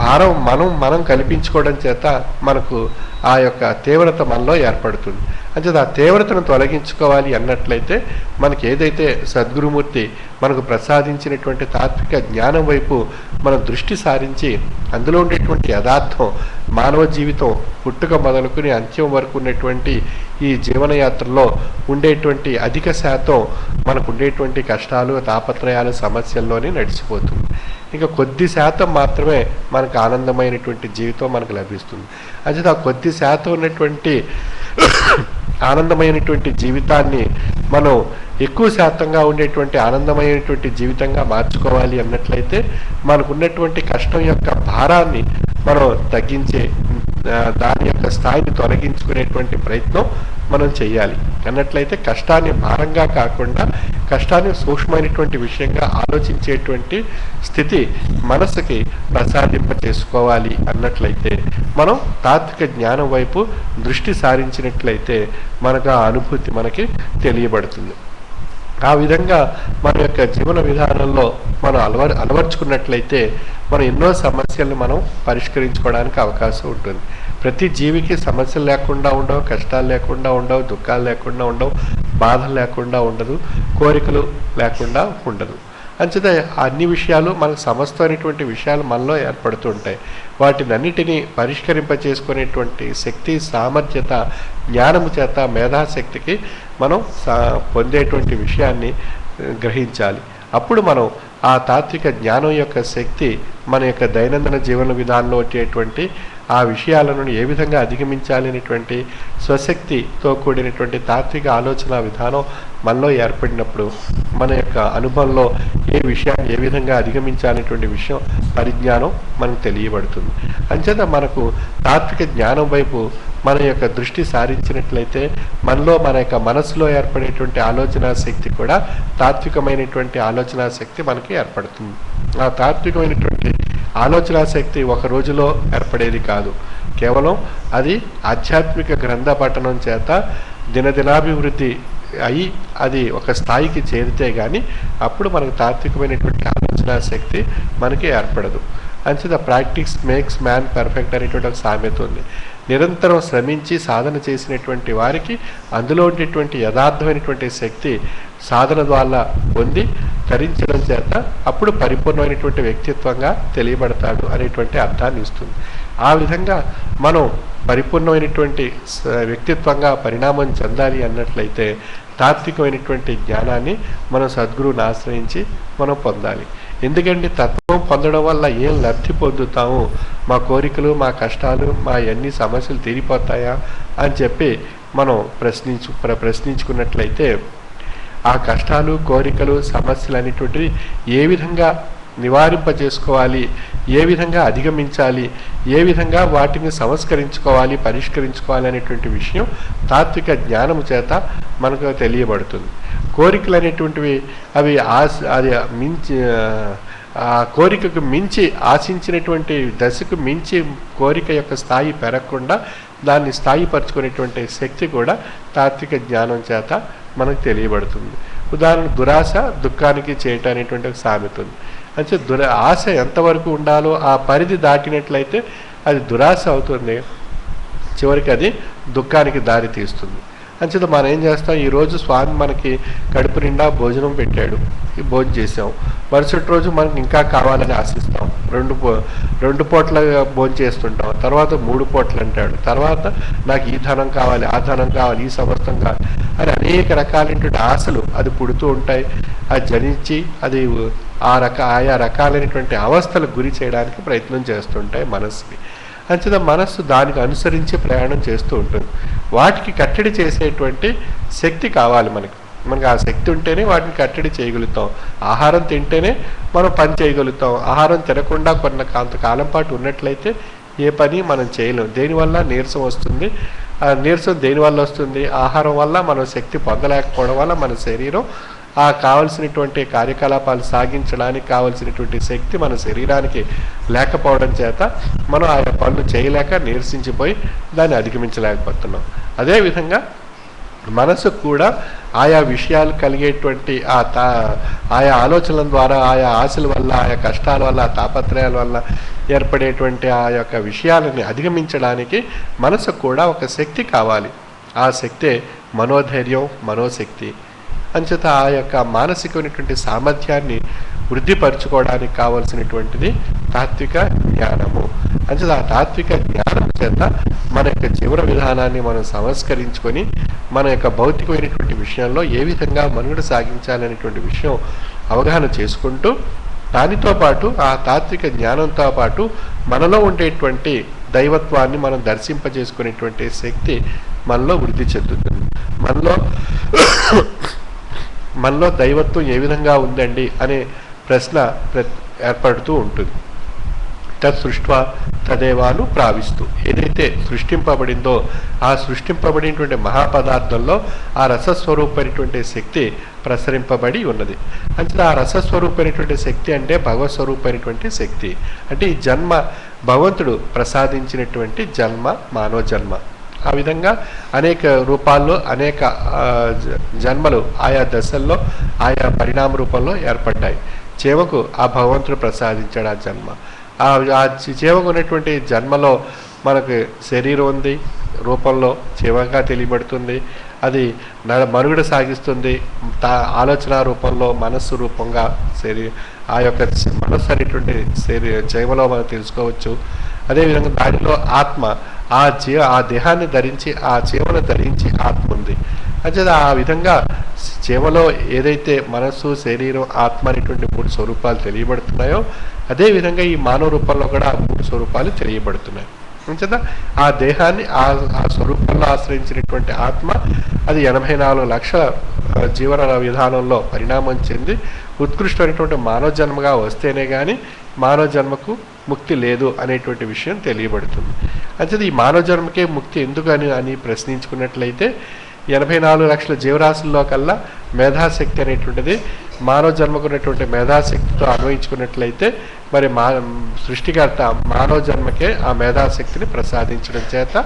[SPEAKER 4] భారం మనం కల్పించుకోవడం చేత మనకు ఆ యొక్క తీవ్రత మనలో ఏర్పడుతుంది. అంచేత ఆ తీవ్రతను తొలగించుకోవాలి అన్నట్లయితే మనకి ఏదైతే సద్గురుమూర్తి మనకు ప్రసాదించినటువంటి తాత్విక జ్ఞానం వైపు మనం దృష్టి సారించి అందులో ఉండేటువంటి యథార్థం, మానవ జీవితం పుట్టుక మొదలుకుని అంత్యం వరకు ఉన్నటువంటి ఈ జీవనయాత్రలో ఉండేటువంటి అధిక శాతం మనకు ఉండేటువంటి కష్టాలు, తాపత్రయాలు, సమస్యల్లోనే నడిచిపోతుంది. ఇంకా కొద్ది శాతం మాత్రమే మనకు ఆనందమైనటువంటి జీవితం మనకు లభిస్తుంది. అంటే ఆ కొద్ది శాతం ఉన్నటువంటి ఆనందమైనటువంటి జీవితాన్ని మనం ఎక్కువ శాతంగా ఉండేటువంటి ఆనందమైనటువంటి జీవితంగా మార్చుకోవాలి అన్నట్లయితే మనకున్నటువంటి కష్టం యొక్క భారాన్ని మనం తగ్గించే దాని యొక్క స్థాయిని తొలగించుకునేటువంటి ప్రయత్నం మనం చేయాలి. అన్నట్లయితే కష్టాన్ని భారంగా కాకుండా కష్టాన్ని సూక్ష్మమైనటువంటి విషయంగా ఆలోచించేటువంటి స్థితి మనసుకి ప్రసాదింప చేసుకోవాలి అన్నట్లయితే మనం తాత్విక జ్ఞానం వైపు దృష్టి సారించినట్లయితే మనకు ఆ అనుభూతి మనకి తెలియబడుతుంది. ఆ విధంగా మన యొక్క జీవన విధానంలో మనం అలవర్చుకున్నట్లయితే మనం ఎన్నో సమస్యలను మనం పరిష్కరించుకోవడానికి అవకాశం ఉంటుంది. ప్రతి జీవికి సమస్యలు లేకుండా ఉండవు, కష్టాలు లేకుండా ఉండవు, దుఃఖాలు లేకుండా ఉండవు, బాధలు లేకుండా ఉండదు, కోరికలు లేకుండా ఉండదు. అంచేత అన్ని విషయాలు మనకు సమస్తమైనటువంటి విషయాలు మనలో ఏర్పడుతూ ఉంటాయి. వాటినన్నిటినీ పరిష్కరింపచేసుకునేటువంటి శక్తి, సామర్థ్యత, జ్ఞానము చేత మేధాశక్తికి మనం పొందేటువంటి విషయాన్ని గ్రహించాలి. అప్పుడు మనం ఆ తాత్విక జ్ఞానం యొక్క శక్తి మన యొక్క దైనందిన జీవన విధానంలో వచ్చేటువంటి ఆ విషయాలను ఏ విధంగా అధిగమించాలి అనేటువంటి స్వశక్తితో కూడినటువంటి తాత్విక ఆలోచన విధానం మనలో ఏర్పడినప్పుడు మన యొక్క అనుభవంలో ఏ విషయాన్ని ఏ విధంగా అధిగమించాలనేటువంటి విషయం పరిజ్ఞానం మనకు తెలియబడుతుంది. అంచేత మనకు తాత్విక జ్ఞానం వైపు మన యొక్క దృష్టి సారించినట్లయితే మనలో మన యొక్క మనసులో ఏర్పడేటువంటి ఆలోచన శక్తి కూడా తాత్వికమైనటువంటి ఆలోచన శక్తి మనకి ఏర్పడుతుంది. ఆ తాత్వికమైనటువంటి ఆలోచన శక్తి ఒక రోజులో ఏర్పడేది కాదు. కేవలం అది ఆధ్యాత్మిక గ్రంథ పఠనం చేత దినదినాభివృద్ధి అయి అది ఒక స్థాయికి చేరితే కానీ అప్పుడు మనకు తాత్వికమైనటువంటి ఆలోచన శక్తి మనకి ఏర్పడదు. అంచేత ప్రాక్టీస్ మేక్స్ మ్యాన్ పర్ఫెక్ట్ అనేటువంటి ఒక సామెత ఉంది. నిరంతరం శ్రమించి సాధన చేసినటువంటి వారికి అందులో ఉండేటువంటి యథార్థమైనటువంటి శక్తి సాధన ద్వారా పొంది ధరించడం చేత అప్పుడు పరిపూర్ణమైనటువంటి వ్యక్తిత్వంగా తెలియబడతాడు అనేటువంటి అర్థాన్ని ఇస్తుంది. ఆ విధంగా మనం పరిపూర్ణమైనటువంటి వ్యక్తిత్వంగా పరిణామం చెందాలి అన్నట్లయితే తాత్వికమైనటువంటి జ్ఞానాన్ని మనం సద్గురువుని ఆశ్రయించి మనం పొందాలి. ఎందుకంటే తత్వం పొందడం వల్ల ఏం లబ్ధి పొందుతాము, మా కోరికలు, మా కష్టాలు, మా అన్ని సమస్యలు తీరిపోతాయా అని చెప్పి మనం ప్రశ్నించుకున్నట్లయితే ఆ కష్టాలు, కోరికలు, సమస్యలు అనేటువంటివి ఏ విధంగా నివారింపజేసుకోవాలి, ఏ విధంగా అధిగమించాలి, ఏ విధంగా వాటిని సంస్కరించుకోవాలి, పరిష్కరించుకోవాలి అనేటువంటి విషయం తాత్విక జ్ఞానము చేత మనకు తెలియబడుతుంది. కోరికలు అనేటువంటివి అవి అది మించి ఆ కోరికకు మించి ఆశించినటువంటి దశకు మించి కోరిక యొక్క స్థాయి పెరగకుండా దాన్ని స్థాయిపరచుకునేటువంటి శక్తి కూడా తాత్విక జ్ఞానం చేత మనకు తెలియబడుతుంది. ఉదాహరణ దురాశ దుఃఖానికి చేయటం అనేటువంటి ఒక సామెత ఉంది. అంటే ఆశ ఎంతవరకు ఉండాలో ఆ పరిధి దాటినట్లయితే అది దురాశ అవుతుంది, చివరికి అది దుఃఖానికి దారి తీస్తుంది. అంచేత మనం ఏం చేస్తాం, ఈరోజు స్వామి మనకి కడుపు నిండా భోజనం పెట్టాడు, భోజనం చేసాం, మరుసటి రోజు మనకి ఇంకా కావాలని ఆశిస్తాం, రెండు పూట్ల భోజనం చేస్తుంటాం, తర్వాత 3 పూటలు అంటాడు, తర్వాత నాకు ఈ ధనం కావాలి, ఆ ధనం కావాలి, ఈ సమర్థం కావాలి అని అనేక రకాలైనటువంటి ఆశలు అది పుడుతూ ఉంటాయి. అది జనించి అది ఆయా రకాలైనటువంటి అవస్థలకు గురి చేయడానికి ప్రయత్నం చేస్తుంటాయి మనస్సుని. అంచేత మనస్సు దానికి అనుసరించి ప్రయాణం చేస్తూ ఉంటుంది. వాటికి కట్టడి చేసేటువంటి శక్తి కావాలి మనకి ఆ శక్తి ఉంటేనే వాటిని కట్టడి చేయగలుగుతాం. ఆహారం తింటేనే మనం పని చేయగలుగుతాం. ఆహారం తినకుండా కొంతకాలం పాటు ఉన్నట్లయితే ఏ పని మనం చేయలేం. దేనివల్ల నీరసం వస్తుంది. ఆ నీరసం దేనివల్ల వస్తుంది? ఆహారం వల్ల మనం శక్తి పొందలేకపోవడం వల్ల మన శరీరం ఆ కావలసినటువంటి కార్యకలాపాలు సాగించడానికి కావలసినటువంటి శక్తి మన శరీరానికి లేకపోవడం చేత మనం ఆయా పనులు చేయలేక నీరసించిపోయి దాన్ని అధిగమించలేకపోతున్నాం. అదేవిధంగా మనసు కూడా ఆయా విషయాలు కలిగేటువంటి ఆయా ఆలోచనల ద్వారా, ఆయా ఆశల వల్ల, ఆయా కష్టాల వల్ల, తాపత్రయాల వల్ల ఏర్పడేటువంటి ఆ యొక్క విషయాలని అధిగమించడానికి మనసు కూడా ఒక శక్తి కావాలి. ఆ శక్తే మనోధైర్యం, మనోశక్తి. అంచేత ఆ యొక్క మానసికమైనటువంటి సామర్థ్యాన్ని వృద్ధిపరచుకోవడానికి కావలసినటువంటిది తాత్విక జ్ఞానము. అంచేత ఆ తాత్విక జ్ఞానం చేత మన యొక్క జీవన విధానాన్ని మనం సంస్కరించుకొని మన యొక్క భౌతికమైనటువంటి విషయంలో ఏ విధంగా మనుగడ సాగించాలనేటువంటి విషయం అవగాహన చేసుకుంటూ, దానితో పాటు ఆ తాత్విక జ్ఞానంతో పాటు మనలో ఉండేటువంటి దైవత్వాన్ని మనం దర్శింపజేసుకునేటువంటి శక్తి మనలో వృద్ధి చెందుతుంది. మనలో దైవత్వం ఏ విధంగా ఉందండి అనే ప్రశ్న ఏర్పడుతూ ఉంటుంది. తత్సృష్ట్వా తదేవాను ప్రావిస్తూ, ఏదైతే సృష్టింపబడిందో ఆ సృష్టింపబడినటువంటి మహాపదార్థంలో ఆ రసస్వరూపమైనటువంటి శక్తి ప్రసరింపబడి ఉన్నది. అంటే ఆ రసస్వరూపమైనటువంటి శక్తి అంటే భగవత్ స్వరూపమైనటువంటి శక్తి. అంటే ఈ జన్మ భగవంతుడు ప్రసాదించినటువంటి జన్మ, మానవ జన్మ. ఆ విధంగా అనేక రూపాల్లో అనేక జన్మలు ఆయా దశల్లో ఆయా పరిణామ రూపంలో ఏర్పడ్డాయి. చేవకు ఆ భగవంతుడు ప్రసాదించాడు ఆ జన్మ. ఆ చేవకు ఉన్నటువంటి జన్మలో మనకు శరీరం ఉంది, రూపంలో చేవగా తెలియబడుతుంది. అది మనుగడ సాగిస్తుంది. ఆలోచన రూపంలో, మనస్సు రూపంగా ఆ యొక్క మనస్సు అనేటువంటి చేవలో మనం తెలుసుకోవచ్చు. అదేవిధంగా దానిలో ఆత్మ, ఆ దేహాన్ని ధరించి, ఆ చేవను ధరించి ఆత్మ ఉంది. అంటే ఆ విధంగా చేవలో ఏదైతే మనస్సు, శరీరం, ఆత్మ అనేటువంటి 3 స్వరూపాలు తెలియబడుతున్నాయో అదేవిధంగా ఈ మానవ రూపంలో కూడా ఆ 3 స్వరూపాలు తెలియబడుతున్నాయి. అంచేత ఆ దేహాన్ని ఆ స్వరూపంలో ఆశ్రయించినటువంటి ఆత్మ అది 84 లక్షల జీవన విధానంలో పరిణామం చెంది ఉత్కృష్టమైనటువంటి మానవ జన్మగా వస్తేనే కానీ మానవ జన్మకు ముక్తి లేదు అనేటువంటి విషయం తెలియబడుతుంది. అంచేత ఈ మానవ జన్మకే ముక్తి ఎందుకు అని ప్రశ్నించుకున్నట్లయితే 84 లక్షల జీవరాశుల్లో కల్లా మేధాశక్తి అనేటువంటిది మానవ జన్మకు ఉన్నటువంటి మేధాశక్తితో అన్వయించుకున్నట్లయితే మరి సృష్టికర్త మానవ జన్మకే ఆ మేధాశక్తిని ప్రసాదించడం చేత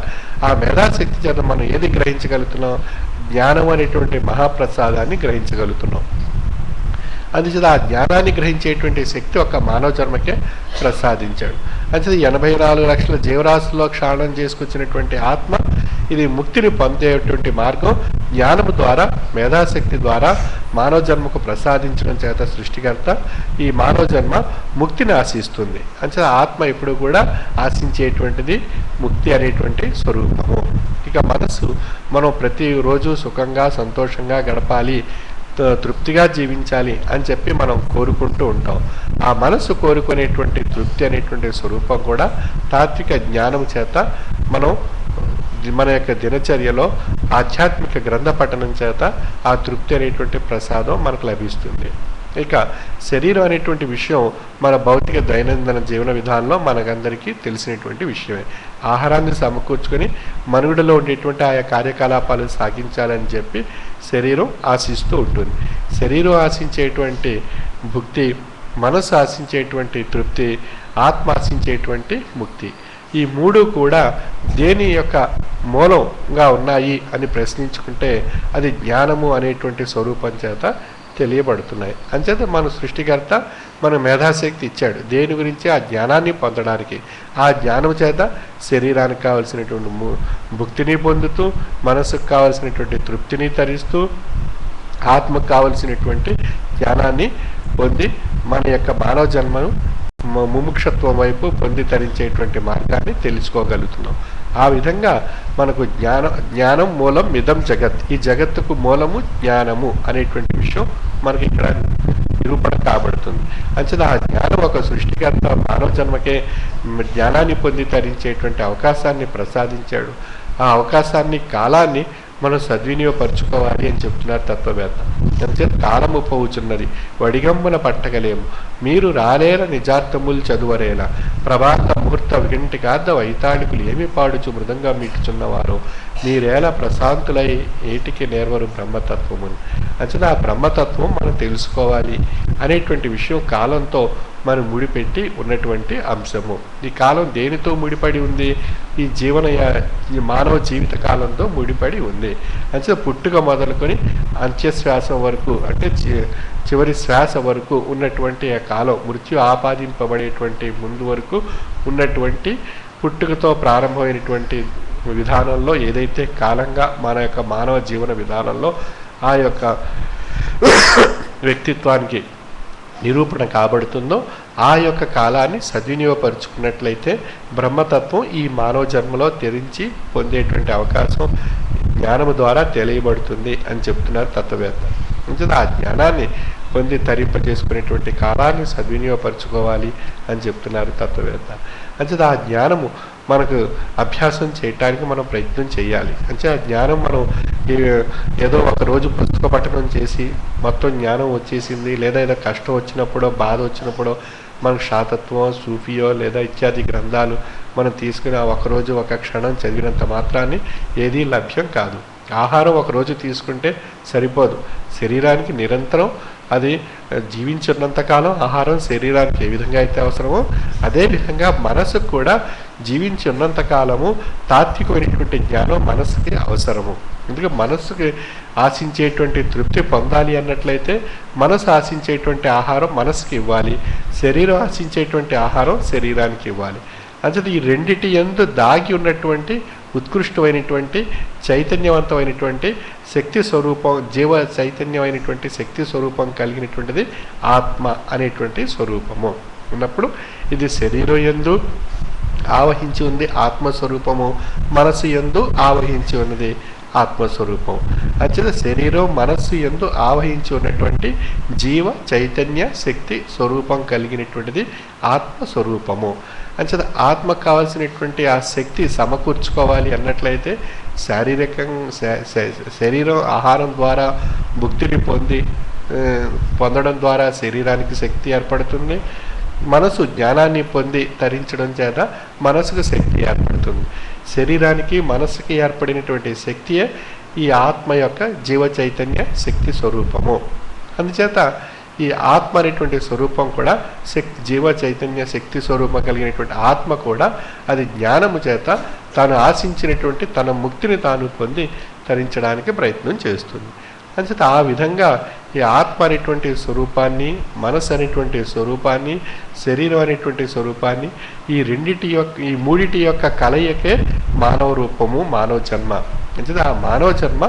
[SPEAKER 4] ఆ మేధాశక్తి చేత మనం ఏది గ్రహించగలుగుతున్నాం? జ్ఞానం అనేటువంటి మహాప్రసాదాన్ని గ్రహించగలుగుతున్నాం. అందుచేత ఆ జ్ఞానాన్ని గ్రహించేటువంటి శక్తి ఒక మానవ జన్మకే ప్రసాదించాడు. అంచేత 84 లక్షల జీవరాశుల్లో క్షాళనం చేసుకొచ్చినటువంటి ఆత్మ ఇది ముక్తిని పొందేటువంటి మార్గం జ్ఞానము ద్వారా, మేధాశక్తి ద్వారా మానవ జన్మకు ప్రసాదించడం చేత సృష్టికర్త ఈ మానవ జన్మ ముక్తిని ఆశిస్తుంది. అంచేత ఆత్మ ఎప్పుడు కూడా ఆశించేటువంటిది ముక్తి అనేటువంటి స్వరూపము. ఇక మనసు మనం ప్రతిరోజు సుఖంగా, సంతోషంగా గడపాలి, తృప్తిగా జీవించాలి అని చెప్పి మనం కోరుకుంటూ ఉంటాం. ఆ మనసు కోరుకునేటువంటి తృప్తి అనేటువంటి స్వరూపం కూడా తాత్విక జ్ఞానం చేత మనం మన యొక్క దినచర్యలో ఆధ్యాత్మిక గ్రంథ పఠనం చేత ఆ తృప్తి అనేటువంటి ప్రసాదం మనకు లభిస్తుంది. ఇక శరీరం అనేటువంటి విషయం మన భౌతిక దైనందిన జీవన విధానంలో మనకందరికీ తెలిసినటువంటి విషయమే. ఆహారాన్ని సమకూర్చుకొని మనుగడలో ఉండేటువంటి ఆయా కార్యకలాపాలు సాగించాలని చెప్పి శరీరం ఆశిస్తూ ఉంటుంది. శరీరం ఆశించేటువంటి భుక్తి, మనసు ఆశించేటువంటి తృప్తి, ఆత్మ ఆశించేటువంటి ముక్తి, ఈ 3 కూడా దేని యొక్క మూలంగా ఉన్నాయి అని ప్రశ్నించుకుంటే అది జ్ఞానము అనేటువంటి స్వరూపం చేత తెలియబడుతున్నాయి. అంచేత మన సృష్టికర్త మన మేధాశక్తి ఇచ్చాడు దేని గురించి? ఆ జ్ఞానాన్ని పొందడానికి. ఆ జ్ఞానం చేత శరీరానికి కావలసినటువంటి భుక్తిని పొందుతూ, మనసుకు కావలసినటువంటి తృప్తిని తరిస్తూ, ఆత్మకు కావలసినటువంటి జ్ఞానాన్ని పొంది మన యొక్క మానవ జన్మను ముముక్షత్వం వైపు పొంది తరించేటువంటి మార్గాన్ని తెలుసుకోగలుగుతున్నాం. ఆ విధంగా మనకు జ్ఞానం మూలం మిదం జగత్, ఈ జగత్తుకు మూలము జ్ఞానము అనేటువంటి విషయం మనకి ఇక్కడ నిరూపణ కాబడుతుంది. అంచేత ఆ జ్ఞానం ఒక సృష్టికర్త మానవ జన్మకే జ్ఞానాన్ని పొంది తరించేటువంటి అవకాశాన్ని ప్రసాదించాడు. ఆ అవకాశాన్ని, కాలాన్ని మనం సద్వినియోగపరచుకోవాలి అని చెప్తున్నారు తత్వవేత్త. అంచేత కాలము పోవుచున్నది, వడిగమ్మున పట్టగలేము, మీరు రాలేర నిజార్థములు చదువరేలా, ప్రభాత ముహూర్త వింటికాద్ద వైతాళికులు ఏమి పాడుచు మృదంగా మీటుచున్నవారు, మీరేలా ప్రశాంతులై ఏటికి నేర్వరు బ్రహ్మతత్వమును. అంచేత ఆ బ్రహ్మతత్వం మనం తెలుసుకోవాలి అనేటువంటి విషయం కాలంతో మనం ముడిపెట్టి ఉన్నటువంటి అంశము. ఈ కాలం దేనితో ముడిపడి ఉంది? ఈ మానవ జీవిత కాలంతో ముడిపడి ఉంది. అంచేత పుట్టుక మొదలుకొని అంత్యశ్వాస వరకు, అంటే చివరి శ్వాస వరకు ఉన్నటువంటి ఆ కాలం, మృత్యు ఆపాదింపబడేటువంటి ముందు వరకు ఉన్నటువంటి పుట్టుకతో ప్రారంభమైనటువంటి విధానంలో ఏదైతే కాలంగా మన యొక్క మానవ జీవన విధానంలో ఆ యొక్క వ్యక్తిత్వానికి నిరూపణ కాబడుతుందో ఆ యొక్క కాలాన్ని సద్వినియోగపరుచుకున్నట్లయితే బ్రహ్మతత్వం ఈ మానవ జన్మలో తెరించి పొందేటువంటి అవకాశం జ్ఞానము ద్వారా తెలియబడుతుంది అని చెప్తున్నారు తత్వవేత్త. అంచేత ఆ జ్ఞానాన్ని పొంది తరింపజేసుకునేటువంటి కాలాన్ని సద్వినియోగపరచుకోవాలి అని చెప్తున్నారు తత్వవేత్త. అంచేత ఆ జ్ఞానము మనకు అభ్యాసం చేయటానికి మనం ప్రయత్నం చేయాలి. అంటే ఆ జ్ఞానం మనం ఏదో ఒక రోజు పుస్తక పఠనం చేసి మొత్తం జ్ఞానం వచ్చేసింది, లేదా ఏదో కష్టం వచ్చినప్పుడో బాధ వచ్చినప్పుడో మనకు శాతత్వం, సూఫియో లేదా ఇత్యాది గ్రంథాలు మనం తీసుకుని ఒకరోజు ఒక క్షణం చదివినంత మాత్రాన్ని ఏదీ లభ్యం కాదు. ఆహారం ఒకరోజు తీసుకుంటే సరిపోదు, శరీరానికి నిరంతరం అది జీవించున్నంతకాలం ఆహారం శరీరానికి ఏ విధంగా అయితే అవసరమో అదేవిధంగా మనసుకు కూడా జీవించి ఉన్నంతకాలము తాత్వికమైనటువంటి జ్ఞానం మనసుకి అవసరము. ఎందుకంటే మనస్సుకి ఆశించేటువంటి తృప్తి పొందాలి అన్నట్లయితే మనసు ఆశించేటువంటి ఆహారం మనసుకి ఇవ్వాలి, శరీరం ఆశించేటువంటి ఆహారం శరీరానికి ఇవ్వాలి. అంటే ఈ రెండిటి యందు దాగి ఉన్నటువంటి ఉత్కృష్టమైనటువంటి చైతన్యవంతమైనటువంటి శక్తి స్వరూపం, జీవ చైతన్యమైనటువంటి శక్తి స్వరూపం కలిగినటువంటిది ఆత్మ అనేటువంటి స్వరూపము ఉన్నప్పుడు ఇది శరీరం యందు ఆవహించి ఉంది ఆత్మస్వరూపము, మనసు యందు ఆవహించి ఉన్నది ఆత్మస్వరూపం. అంచేత శరీరం మనస్సు యందు ఆవహించి ఉన్నటువంటి జీవ చైతన్య శక్తి స్వరూపం కలిగినటువంటిది ఆత్మస్వరూపము. అంచేత ఆత్మకు కావాల్సినటువంటి ఆ శక్తి సమకూర్చుకోవాలి అన్నట్లయితే శరీరం ఆహారం ద్వారా భుక్తిని పొందడం ద్వారా శరీరానికి శక్తి ఏర్పడుతుంది, మనసు జ్ఞానాన్ని పొంది తరించడం చేత మనసుకు శక్తి ఏర్పడుతుంది. శరీరానికి మనసుకి ఏర్పడినటువంటి శక్తియే ఈ ఆత్మ యొక్క జీవ చైతన్య శక్తి స్వరూపము. అందుచేత ఈ ఆత్మ అనేటువంటి స్వరూపం కూడా జీవ చైతన్య శక్తి స్వరూపం కలిగినటువంటి ఆత్మ కూడా అది జ్ఞానము చేత తాను ఆశించినటువంటి తన ముక్తిని తాను పొంది తరించడానికి ప్రయత్నం చేస్తుంది. అంచేత ఆ విధంగా ఈ ఆత్మ అనేటువంటి స్వరూపాన్ని, మనసు అనేటువంటి స్వరూపాన్ని, శరీరం అనేటువంటి స్వరూపాన్ని ఈ మూడిటి యొక్క కలయికే మానవ రూపము, మానవ జన్మ. అంచేత ఆ మానవ జన్మ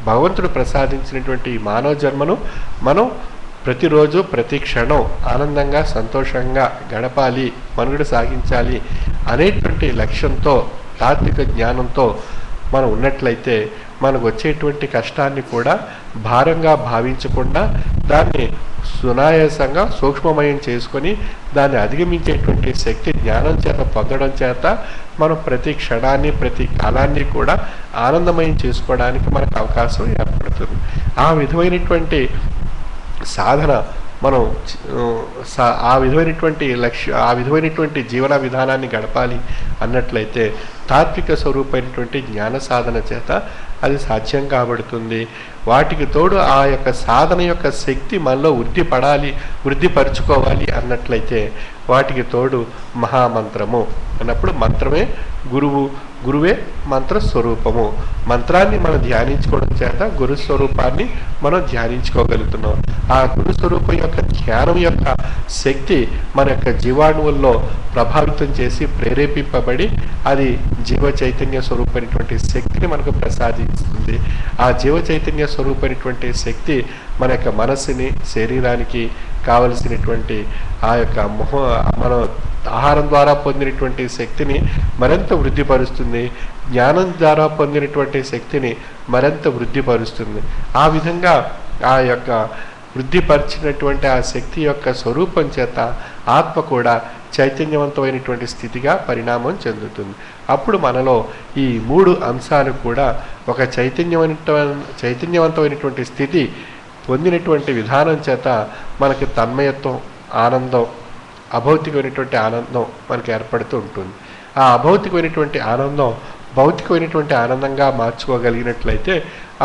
[SPEAKER 4] భగవంతుడు ప్రసాదించినటువంటి ఈ మానవ జన్మను మనం ప్రతిరోజు ప్రతి క్షణం ఆనందంగా సంతోషంగా గడపాలి, మనుగడ సాగించాలి అనేటువంటి లక్ష్యంతో తాత్విక జ్ఞానంతో మనం ఉన్నట్లయితే మనకు వచ్చేటువంటి కష్టాన్ని కూడా భారంగా భావించకుండా దాన్ని సునాయాసంగా సూక్ష్మమయం చేసుకొని దాన్ని అధిగమించేటువంటి శక్తి జ్ఞానం చేత పొందడం చేత మనం ప్రతి క్షణాన్ని ప్రతి కాలాన్ని కూడా ఆనందమయం చేసుకోవడానికి మనకు అవకాశం ఏర్పడుతుంది. ఆ విధమైనటువంటి సాధన మనం ఆ విధమైనటువంటి జీవన విధానాన్ని గడపాలి అన్నట్లయితే తాత్విక స్వరూపమైనటువంటి జ్ఞాన సాధన చేత అది సాధ్యం కాబడుతుంది. వాటికి తోడు ఆ యొక్క సాధన యొక్క శక్తి మనలో వృద్ధిపరచుకోవాలి అన్నట్లయితే వాటికి తోడు మహామంత్రము అన్నప్పుడు మంత్రమే గురువు, గురువే మంత్రస్వరూపము. మంత్రాన్ని మనం ధ్యానించుకోవడం చేత గురు స్వరూపాన్ని మనం ధ్యానించుకోగలుగుతున్నాం. ఆ గురు స్వరూపం యొక్క ధ్యానం యొక్క శక్తి మన యొక్క జీవాణువుల్లో ప్రభావితం చేసి ప్రేరేపింపబడి అది జీవ చైతన్య స్వరూపమైనటువంటి శక్తిని మనకు ప్రసాదిస్తుంది. ఆ జీవ చైతన్య స్వరూపమైనటువంటి శక్తి మన యొక్క మనస్సుని, శరీరానికి కావలసినటువంటి ఆ యొక్క మనం ఆహారం ద్వారా పొందినటువంటి శక్తిని మరింత వృద్ధిపరుస్తుంది. జ్ఞానం ద్వారా పొందినటువంటి శక్తిని మరింత వృద్ధిపరుస్తుంది. ఆ విధంగా ఆ యొక్క వృద్ధిపరిచినటువంటి ఆ శక్తి యొక్క స్వరూపం చేత ఆత్మ కూడా చైతన్యవంతమైనటువంటి స్థితిగా పరిణామం చెందుతుంది. అప్పుడు మనలో ఈ 3 అంశాలు కూడా ఒక చైతన్యవంతమైనటువంటి స్థితి పొందినటువంటి విధానం చేత మనకి తన్మయత్వం, ఆనందం, అభౌతికమైనటువంటి ఆనందం మనకి ఏర్పడుతూ ఉంటుంది. ఆ అభౌతికమైనటువంటి ఆనందం భౌతికమైనటువంటి ఆనందంగా మార్చుకోగలిగినట్లయితే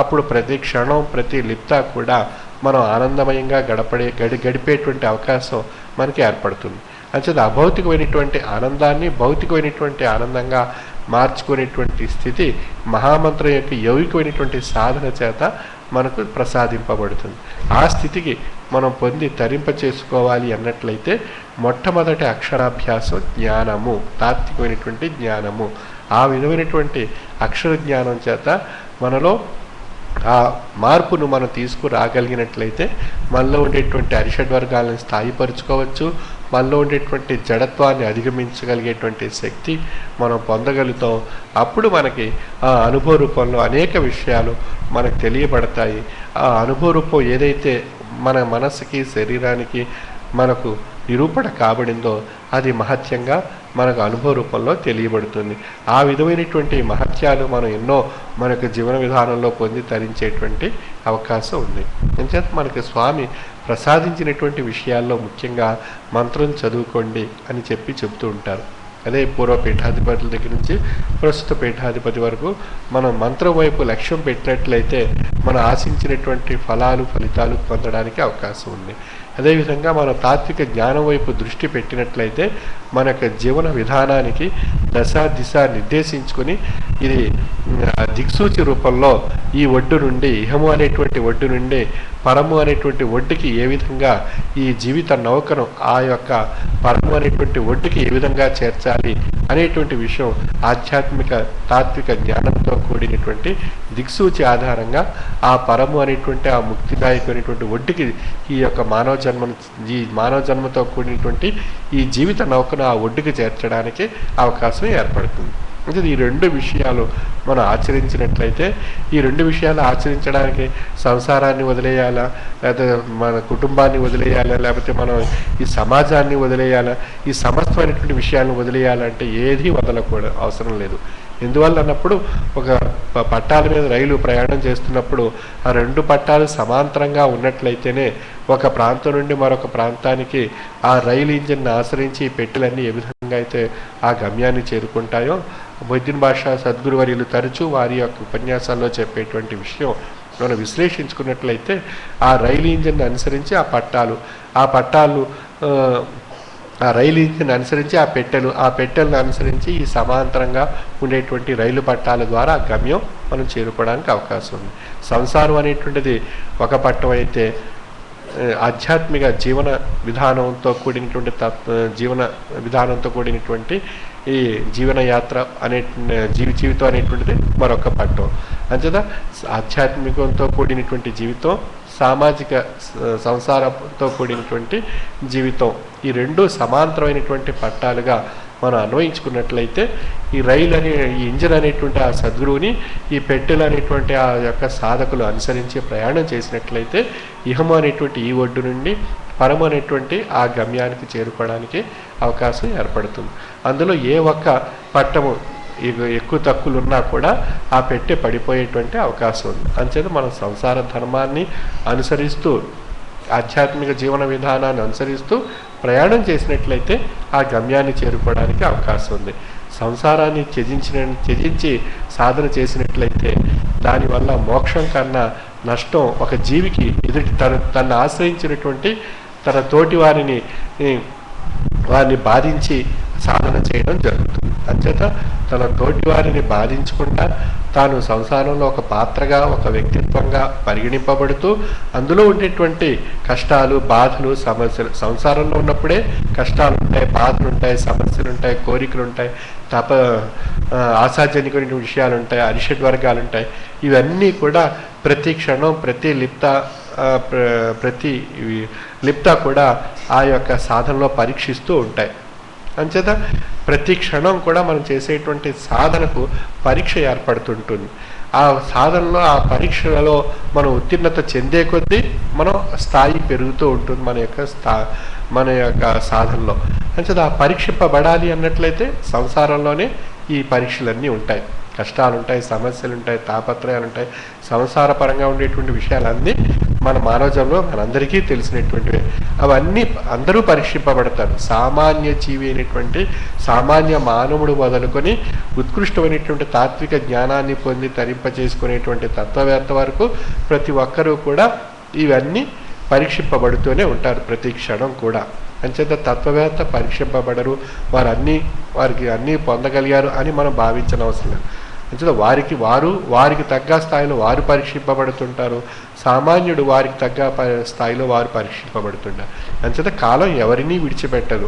[SPEAKER 4] అప్పుడు ప్రతి క్షణం, ప్రతి లిప్త కూడా మనం ఆనందమయంగా గడిపేటువంటి అవకాశం మనకి ఏర్పడుతుంది. అంచేత అభౌతికమైనటువంటి ఆనందాన్ని భౌతికమైనటువంటి ఆనందంగా మార్చుకునేటువంటి స్థితి మహామంత్రం యొక్క యౌగికమైనటువంటి సాధన చేత మనకు ప్రసాదింపబడుతుంది. ఆ స్థితికి మనం పొంది తరింప చేసుకోవాలి అన్నట్లయితే మొట్టమొదటి అక్షరాభ్యాసం జ్ఞానము, తాత్వికమైనటువంటి జ్ఞానము. ఆ విధమైనటువంటి అక్షర జ్ఞానం చేత మనలో ఆ మార్పును మనం తీసుకురాగలిగినట్లయితే మనలో ఉండేటువంటి అరిషడ్వర్గాలను స్థాయిపరుచుకోవచ్చు. మనలో ఉండేటువంటి జడత్వాన్ని అధిగమించగలిగేటువంటి శక్తి మనం పొందగలుగుతాం. అప్పుడు మనకి ఆ అనుభవ రూపంలో అనేక విషయాలు మనకు తెలియబడతాయి. ఆ అనుభవ రూపం ఏదైతే మన మనస్సుకి, శరీరానికి మనకు నిరూపణ కాబడిందో అది మహత్యంగా మనకు అనుభవ రూపంలో తెలియబడుతుంది. ఆ విధమైనటువంటి మహత్యాలు మనం ఎన్నో మనకు జీవన విధానంలో పొంది తరించేటువంటి అవకాశం ఉంది. అంచేత మనకి స్వామి ప్రసాదించినటువంటి విషయాల్లో ముఖ్యంగా మంత్రం చదువుకోండి అని చెప్తూ ఉంటారు. అదే పూర్వ పీఠాధిపతుల దగ్గర నుంచి ప్రస్తుత పీఠాధిపతి వరకు మనం మంత్రం వైపు లక్ష్యం పెట్టినట్లయితే మనం ఆశించినటువంటి ఫలితాలు పొందడానికి అవకాశం ఉంది. అదేవిధంగా మనం తాత్విక జ్ఞానం వైపు దృష్టి పెట్టినట్లయితే మన యొక్క జీవన విధానానికి దిశ నిర్దేశించుకొని ఇది దిక్సూచి రూపంలో ఈ ఒడ్డు నుండి, ఇహము అనేటువంటి ఒడ్డు నుండి పరము అనేటువంటి ఒడ్డుకి ఏ విధంగా ఈ జీవిత నౌకను ఆ యొక్క పరము అనేటువంటి ఒడ్డుకి ఏ విధంగా చేర్చాలి అనేటువంటి విషయం ఆధ్యాత్మిక తాత్విక జ్ఞానంతో కూడినటువంటి దిక్సూచి ఆధారంగా ఆ పరము అనేటువంటి ఆ ముక్తిదాయకమైనటువంటి ఒడ్డుకి ఈ యొక్క మానవ జన్మతో కూడినటువంటి ఈ జీవిత నౌకను ఆ ఒడ్డుకి చేర్చడానికి అవకాశం ఏర్పడుతుంది. అంటే ఈ 2 విషయాలు మనం ఆచరించినట్లయితే, ఈ 2 విషయాలు ఆచరించడానికి సంసారాన్ని వదిలేయాలా, లేకపోతే మన కుటుంబాన్ని వదిలేయాలా, లేకపోతే మనం ఈ సమాజాన్ని వదిలేయాలా, ఈ సమస్తమైనటువంటి విషయాలను వదిలేయాలంటే ఏది వదలకూడదు, అవసరం లేదు. ఎందువల్ల అన్నప్పుడు ఒక పట్టాల మీద రైలు ప్రయాణం చేస్తున్నప్పుడు ఆ 2 పట్టాలు సమాంతరంగా ఉన్నట్లయితేనే ఒక ప్రాంతం నుండి మరొక ప్రాంతానికి ఆ రైలు ఇంజిన్ని ఆశ్రయించి ఈ పెట్టెలన్నీ ఏ విధంగా అయితే ఆ గమ్యాన్ని చేరుకుంటాయో మొయిద్దీన్ బాషా సద్గురువర్యులు తరచూ వారి యొక్క ఉపన్యాసాల్లో చెప్పేటువంటి విషయం మనం విశ్లేషించుకున్నట్లయితే ఆ రైలు ఇంజిన్ని అనుసరించి ఆ పట్టాలు ఆ రైలు ఇంజిన్ అనుసరించి ఆ పెట్టెలను అనుసరించి ఈ సమాంతరంగా ఉండేటువంటి రైలు పట్టాల ద్వారా ఆ గమ్యం మనం చేరుకోవడానికి అవకాశం ఉంది. సంసారం అనేటువంటిది ఒక పట్టం అయితే ఆధ్యాత్మిక జీవన విధానంతో కూడినటువంటి ఈ జీవన యాత్ర జీవితం అనేటువంటిది మరొక పట్టం. అంచేత ఆధ్యాత్మికంతో కూడినటువంటి జీవితం, సామాజిక సంసారంతో కూడినటువంటి జీవితం, ఈ 2 సమాంతరమైనటువంటి పట్టాలుగా మనం అన్వయించుకున్నట్లయితే ఈ రైలు ఈ ఇంజిన్ అనేటువంటి ఆ సద్గురువుని ఈ పెట్టెలు అనేటువంటి ఆ యొక్క సాధకులు అనుసరించి ప్రయాణం చేసినట్లయితే ఇహము అనేటువంటి ఈ ఒడ్డు నుండి పరము అనేటువంటి ఆ గమ్యానికి చేరుకోవడానికి అవకాశం ఏర్పడుతుంది. అందులో ఏ ఒక్క పట్టము ఎక్కువ తక్కువలు ఉన్నా కూడా ఆ పెట్టె పడిపోయేటువంటి అవకాశం ఉంది. అంచేత మనం సంసార ధర్మాన్ని అనుసరిస్తూ ఆధ్యాత్మిక జీవన విధానాన్ని అనుసరిస్తూ ప్రయాణం చేసినట్లయితే ఆ గమ్యాన్ని చేరుకోవడానికి అవకాశం ఉంది. సంసారాన్ని త్యజించి సాధన చేసినట్లయితే దానివల్ల మోక్షం కన్నా నష్టం ఒక జీవికి తను ఆశ్రయించినటువంటి తన తోటి వారిని బాధించి సాధన చేయడం జరుగుతుంది. అంచేత తన తోటి వారిని బాధించకుండా తాను సంసారంలో ఒక పాత్రగా, ఒక వ్యక్తిత్వంగా పరిగణింపబడుతూ అందులో ఉండేటువంటి కష్టాలు, బాధలు, సమస్యలు, సంసారంలో ఉన్నప్పుడే కష్టాలు ఉంటాయి, బాధలు ఉంటాయి, సమస్యలు ఉంటాయి, కోరికలు ఉంటాయి, ఆశాజనికమైన విషయాలు ఉంటాయి, అరిషడ్ వర్గాలు ఉంటాయి. ఇవన్నీ కూడా ప్రతి క్షణం, ప్రతి లిప్త కూడా ఆ యొక్క సాధనలో పరీక్షిస్తూ ఉంటాయి. అంచేత ప్రతి క్షణం కూడా మనం చేసేటువంటి సాధనకు పరీక్ష ఏర్పడుతుంటుంది. ఆ సాధనలో, ఆ పరీక్షలలో మనం ఉత్తీర్ణత చెందే కొద్దీ మనం స్థాయి పెరుగుతూ ఉంటుంది మన యొక్క సాధనలో. అంచేత ఆ పరీక్షింపబడాలి అన్నట్లయితే సంసారంలోనే ఈ పరీక్షలన్నీ ఉంటాయి. కష్టాలు ఉంటాయి, సమస్యలు ఉంటాయి, తాపత్రయాలు ఉంటాయి, సంసారపరంగా ఉండేటువంటి విషయాలన్నీ మన మానవజంలో మనందరికీ తెలిసినటువంటివే. అవన్నీ అందరూ పరీక్షింపబడతారు. సామాన్య జీవి అయినటువంటి సామాన్య మానవుడు మొదలుకొని ఉత్కృష్టమైనటువంటి తాత్విక జ్ఞానాన్ని పొంది తరింపచేసుకునేటువంటి తత్వవేత్త వరకు ప్రతి ఒక్కరూ కూడా ఇవన్నీ పరీక్షింపబడుతూనే ఉంటారు ప్రతి క్షణం కూడా. అంచేత తత్వవేత్త పరీక్షింపబడరు, వారికి అన్నీ పొందగలిగారు అని మనం భావించిన అవసరం లేదు. అంచేత వారికి తగ్గ స్థాయిలో వారు పరీక్షింపబడుతుంటారు, సామాన్యుడు వారికి తగ్గ స్థాయిలో వారు పరీక్షింపబడుతుంటారు. అంచేత కాలం ఎవరినీ విడిచిపెట్టదు.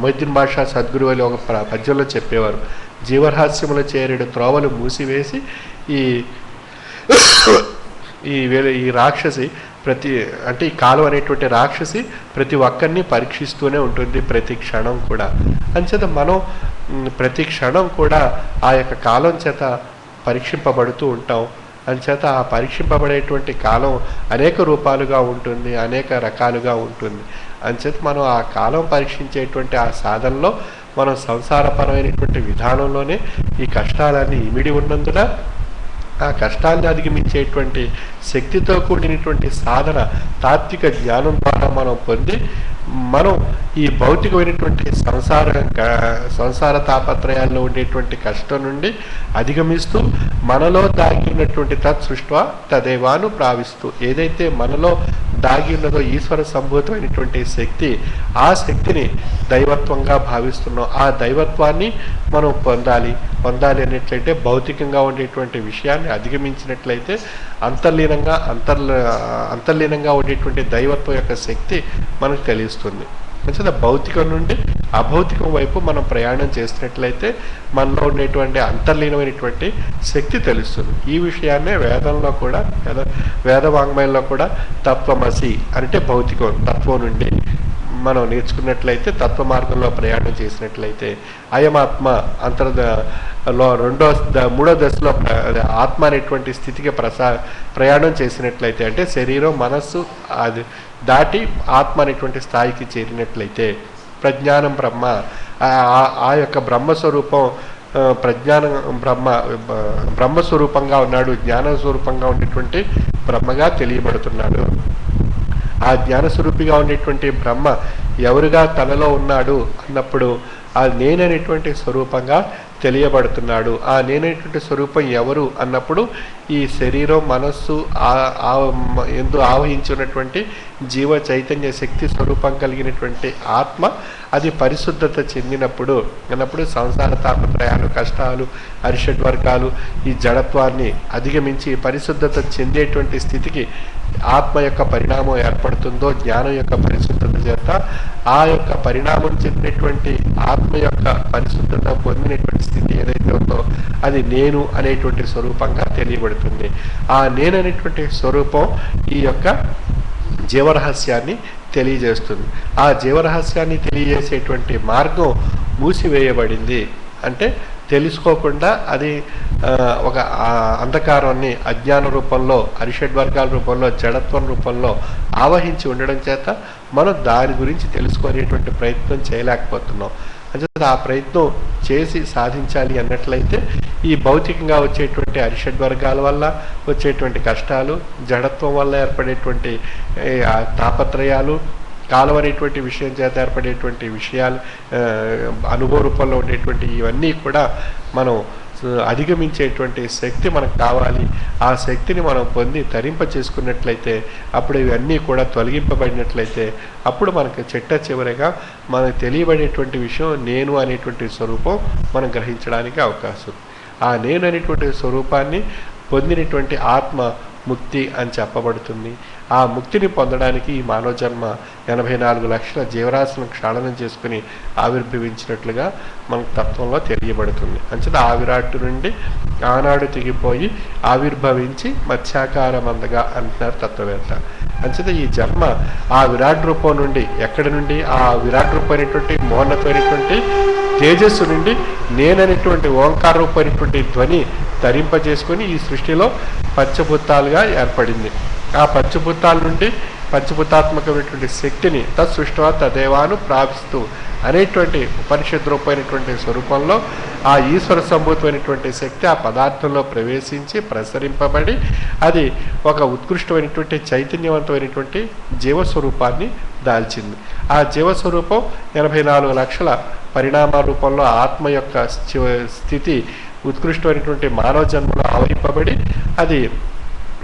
[SPEAKER 4] మొయిద్దీన్ బాషా సద్గురు అని ఒక పద్యంలో చెప్పేవారు, జీవరహస్యముల చేరేడు త్రోవలు మూసివేసి ఈ రాక్షసి ఈ కాలం అనేటువంటి రాక్షసి ప్రతి ఒక్కరిని పరీక్షిస్తూనే ఉంటుంది ప్రతి క్షణం కూడా. అంచేత మనం ప్రతి క్షణం కూడా ఆ యొక్క కాలం చేత పరీక్షింపబడుతూ ఉంటాం. అంచేత ఆ పరీక్షింపబడేటువంటి కాలం అనేక రూపాలుగా ఉంటుంది, అనేక రకాలుగా ఉంటుంది. అంచేత మనం ఆ కాలం పరీక్షించేటువంటి ఆ సాధనలో మనం సంసారపరమైనటువంటి విధానంలోనే ఈ కష్టాలన్నీ ఇమిడి ఉన్నందున ఆ కష్టాన్ని అధిగమించేటువంటి శక్తితో కూడినటువంటి సాధన తాత్విక జ్ఞానం ద్వారా మనం పొంది మనం ఈ భౌతికమైనటువంటి సంసార తాపత్రయాల్లో ఉండేటువంటి కష్టం నుండి అధిగమిస్తూ మనలో దాగి ఉన్నటువంటి తత్సృష్ట్వా తదేవాను ప్రావిస్తూ ఏదైతే మనలో దాగి ఉన్నదో ఈశ్వర సంభూతమైనటువంటి శక్తి, ఆ శక్తిని దైవత్వంగా భావిస్తున్నాం. ఆ దైవత్వాన్ని మనం పొందాలి అన్నట్లయితే భౌతికంగా ఉండేటువంటి విషయాన్ని అధిగమించినట్లయితే అంతర్లీనంగా ఉండేటువంటి దైవత్వం యొక్క శక్తి మనకు తెలుస్తుంది. అంచేత భౌతికం నుండి అభౌతికం వైపు మనం ప్రయాణం చేసినట్లయితే మనలో ఉండేటువంటి అంతర్లీనమైనటువంటి శక్తి తెలుస్తుంది. ఈ విషయాన్నే వేదంలో కూడా వేదవాంగ్మయంలో కూడా తత్వమసి అంటే భౌతికం తత్వం నుండి మనం నేర్చుకున్నట్లయితే, తత్వ మార్గంలో ప్రయాణం చేసినట్లయితే అయమాత్మ మూడో దశలో ఆత్మ అనేటువంటి స్థితికి ప్రయాణం చేసినట్లయితే, అంటే శరీరం మనస్సు అది దాటి ఆత్మ అనేటువంటి స్థాయికి చేరినట్లయితే ప్రజ్ఞానం బ్రహ్మ, ఆ యొక్క బ్రహ్మస్వరూపం బ్రహ్మస్వరూపంగా ఉన్నాడు, జ్ఞాన స్వరూపంగా ఉండేటువంటి బ్రహ్మగా తెలియబడుతున్నాడు. ఆ జ్ఞానస్వరూపిగా ఉండేటువంటి బ్రహ్మ ఎవరుగా తనలో ఉన్నాడు అన్నప్పుడు ఆ నేననేటువంటి స్వరూపంగా తెలియబడుతున్నాడు. ఆ నేననేటువంటి స్వరూపం ఎవరు అన్నప్పుడు ఈ శరీరం మనస్సు ఎందు ఆవహించి ఉన్నటువంటి జీవ చైతన్య శక్తి స్వరూపం కలిగినటువంటి ఆత్మ అది పరిశుద్ధత చెందినప్పుడు అన్నప్పుడు సంసార తాపత్రయాలు, కష్టాలు, అరిషడ్ వర్గాలు, ఈ జడత్వాన్ని అధిగమించి పరిశుద్ధత చెందేటువంటి స్థితికి ఆత్మ యొక్క పరిణామం ఏర్పడుతుందో, జ్ఞానం యొక్క పరిశుద్ధత చేత ఆ యొక్క పరిణామం చెందినటువంటి ఆత్మ యొక్క పరిశుద్ధత పొందినటువంటి స్థితి ఏదైతే ఉందో అది నేను అనేటువంటి స్వరూపంగా తెలియబడుతుంది. ఆ నేను అనేటువంటి స్వరూపం ఈ యొక్క జీవరహస్యాన్ని తెలియజేస్తుంది. ఆ జీవరహస్యాన్ని తెలియజేసేటువంటి మార్గం మూసివేయబడింది. అంటే తెలుసుకోకుండా అది ఒక అంధకారాన్ని అజ్ఞాన రూపంలో, అరిషడ్ వర్గాల రూపంలో, జడత్వం రూపంలో ఆవహించి ఉండడం చేత మనం దాని గురించి తెలుసుకునేటువంటి ప్రయత్నం చేయలేకపోతున్నాం. అంటే ఆ ప్రయత్నం చేసి సాధించాలి అన్నట్లయితే ఈ భౌతికంగా వచ్చేటువంటి అరిషడ్ వర్గాల వల్ల వచ్చేటువంటి కష్టాలు, జడత్వం వల్ల ఏర్పడేటువంటి తాపత్రయాలు, కాలం అనేటువంటి విషయం చేత ఏర్పడేటువంటి విషయాలు, అనుభవ రూపంలో ఉండేటువంటి ఇవన్నీ కూడా మనం అధిగమించేటువంటి శక్తి మనకు కావాలి. ఆ శక్తిని మనం పొంది తరింప చేసుకున్నట్లయితే, అప్పుడు ఇవన్నీ కూడా తొలగింపబడినట్లయితే, అప్పుడు మనకు చివరిగా మనకు తెలియబడేటువంటి విషయం నేను అనేటువంటి స్వరూపం మనం గ్రహించడానికి అవకాశం. ఆ నేను అనేటువంటి స్వరూపాన్ని పొందినటువంటి ఆత్మ ముక్తి అని చెప్పబడుతుంది. ఆ ముక్తిని పొందడానికి ఈ మానవ జన్మ 84 లక్షల జీవరాశులను క్షాళనం చేసుకుని ఆవిర్భవించినట్లుగా మనకు తత్వంలో తెలియబడుతుంది. అంచేత ఆ విరాట్టు నుండి ఆనాడు తెగిపోయి ఆవిర్భవించి మత్స్యాకారమందగా అంటున్నారు తత్వవేత్త. అంచేత ఈ జన్మ ఆ విరాట్ రూపం నుండి, ఎక్కడి నుండి? ఆ విరాట్ రూపమైనటువంటి మోహన్నతమైనటువంటి తేజస్సు నుండి నేననేటువంటి ఓంకార రూపమైనటువంటి ధ్వని ధరింపజేసుకొని ఈ సృష్టిలో పంచభూతాలుగా ఏర్పడింది. ఆ పంచభూతాల నుండి పంచభూతాత్మకమైనటువంటి శక్తిని తత్సృష్టివా తదేవాను ప్రాపిస్తూ అనేటువంటి ఉపనిషద్ రూపమైనటువంటి స్వరూపంలో ఆ ఈశ్వర సంభూతమైనటువంటి శక్తి ఆ పదార్థంలో ప్రవేశించి ప్రసరింపబడి అది ఒక ఉత్కృష్టమైనటువంటి చైతన్యవంతమైనటువంటి జీవస్వరూపాన్ని దాల్చింది. ఆ జీవస్వరూపం 84 లక్షల పరిణామ రూపంలో ఆత్మ యొక్క స్థితి ఉత్కృష్టమైనటువంటి మానవ జన్మలో ఆవరింపబడి అది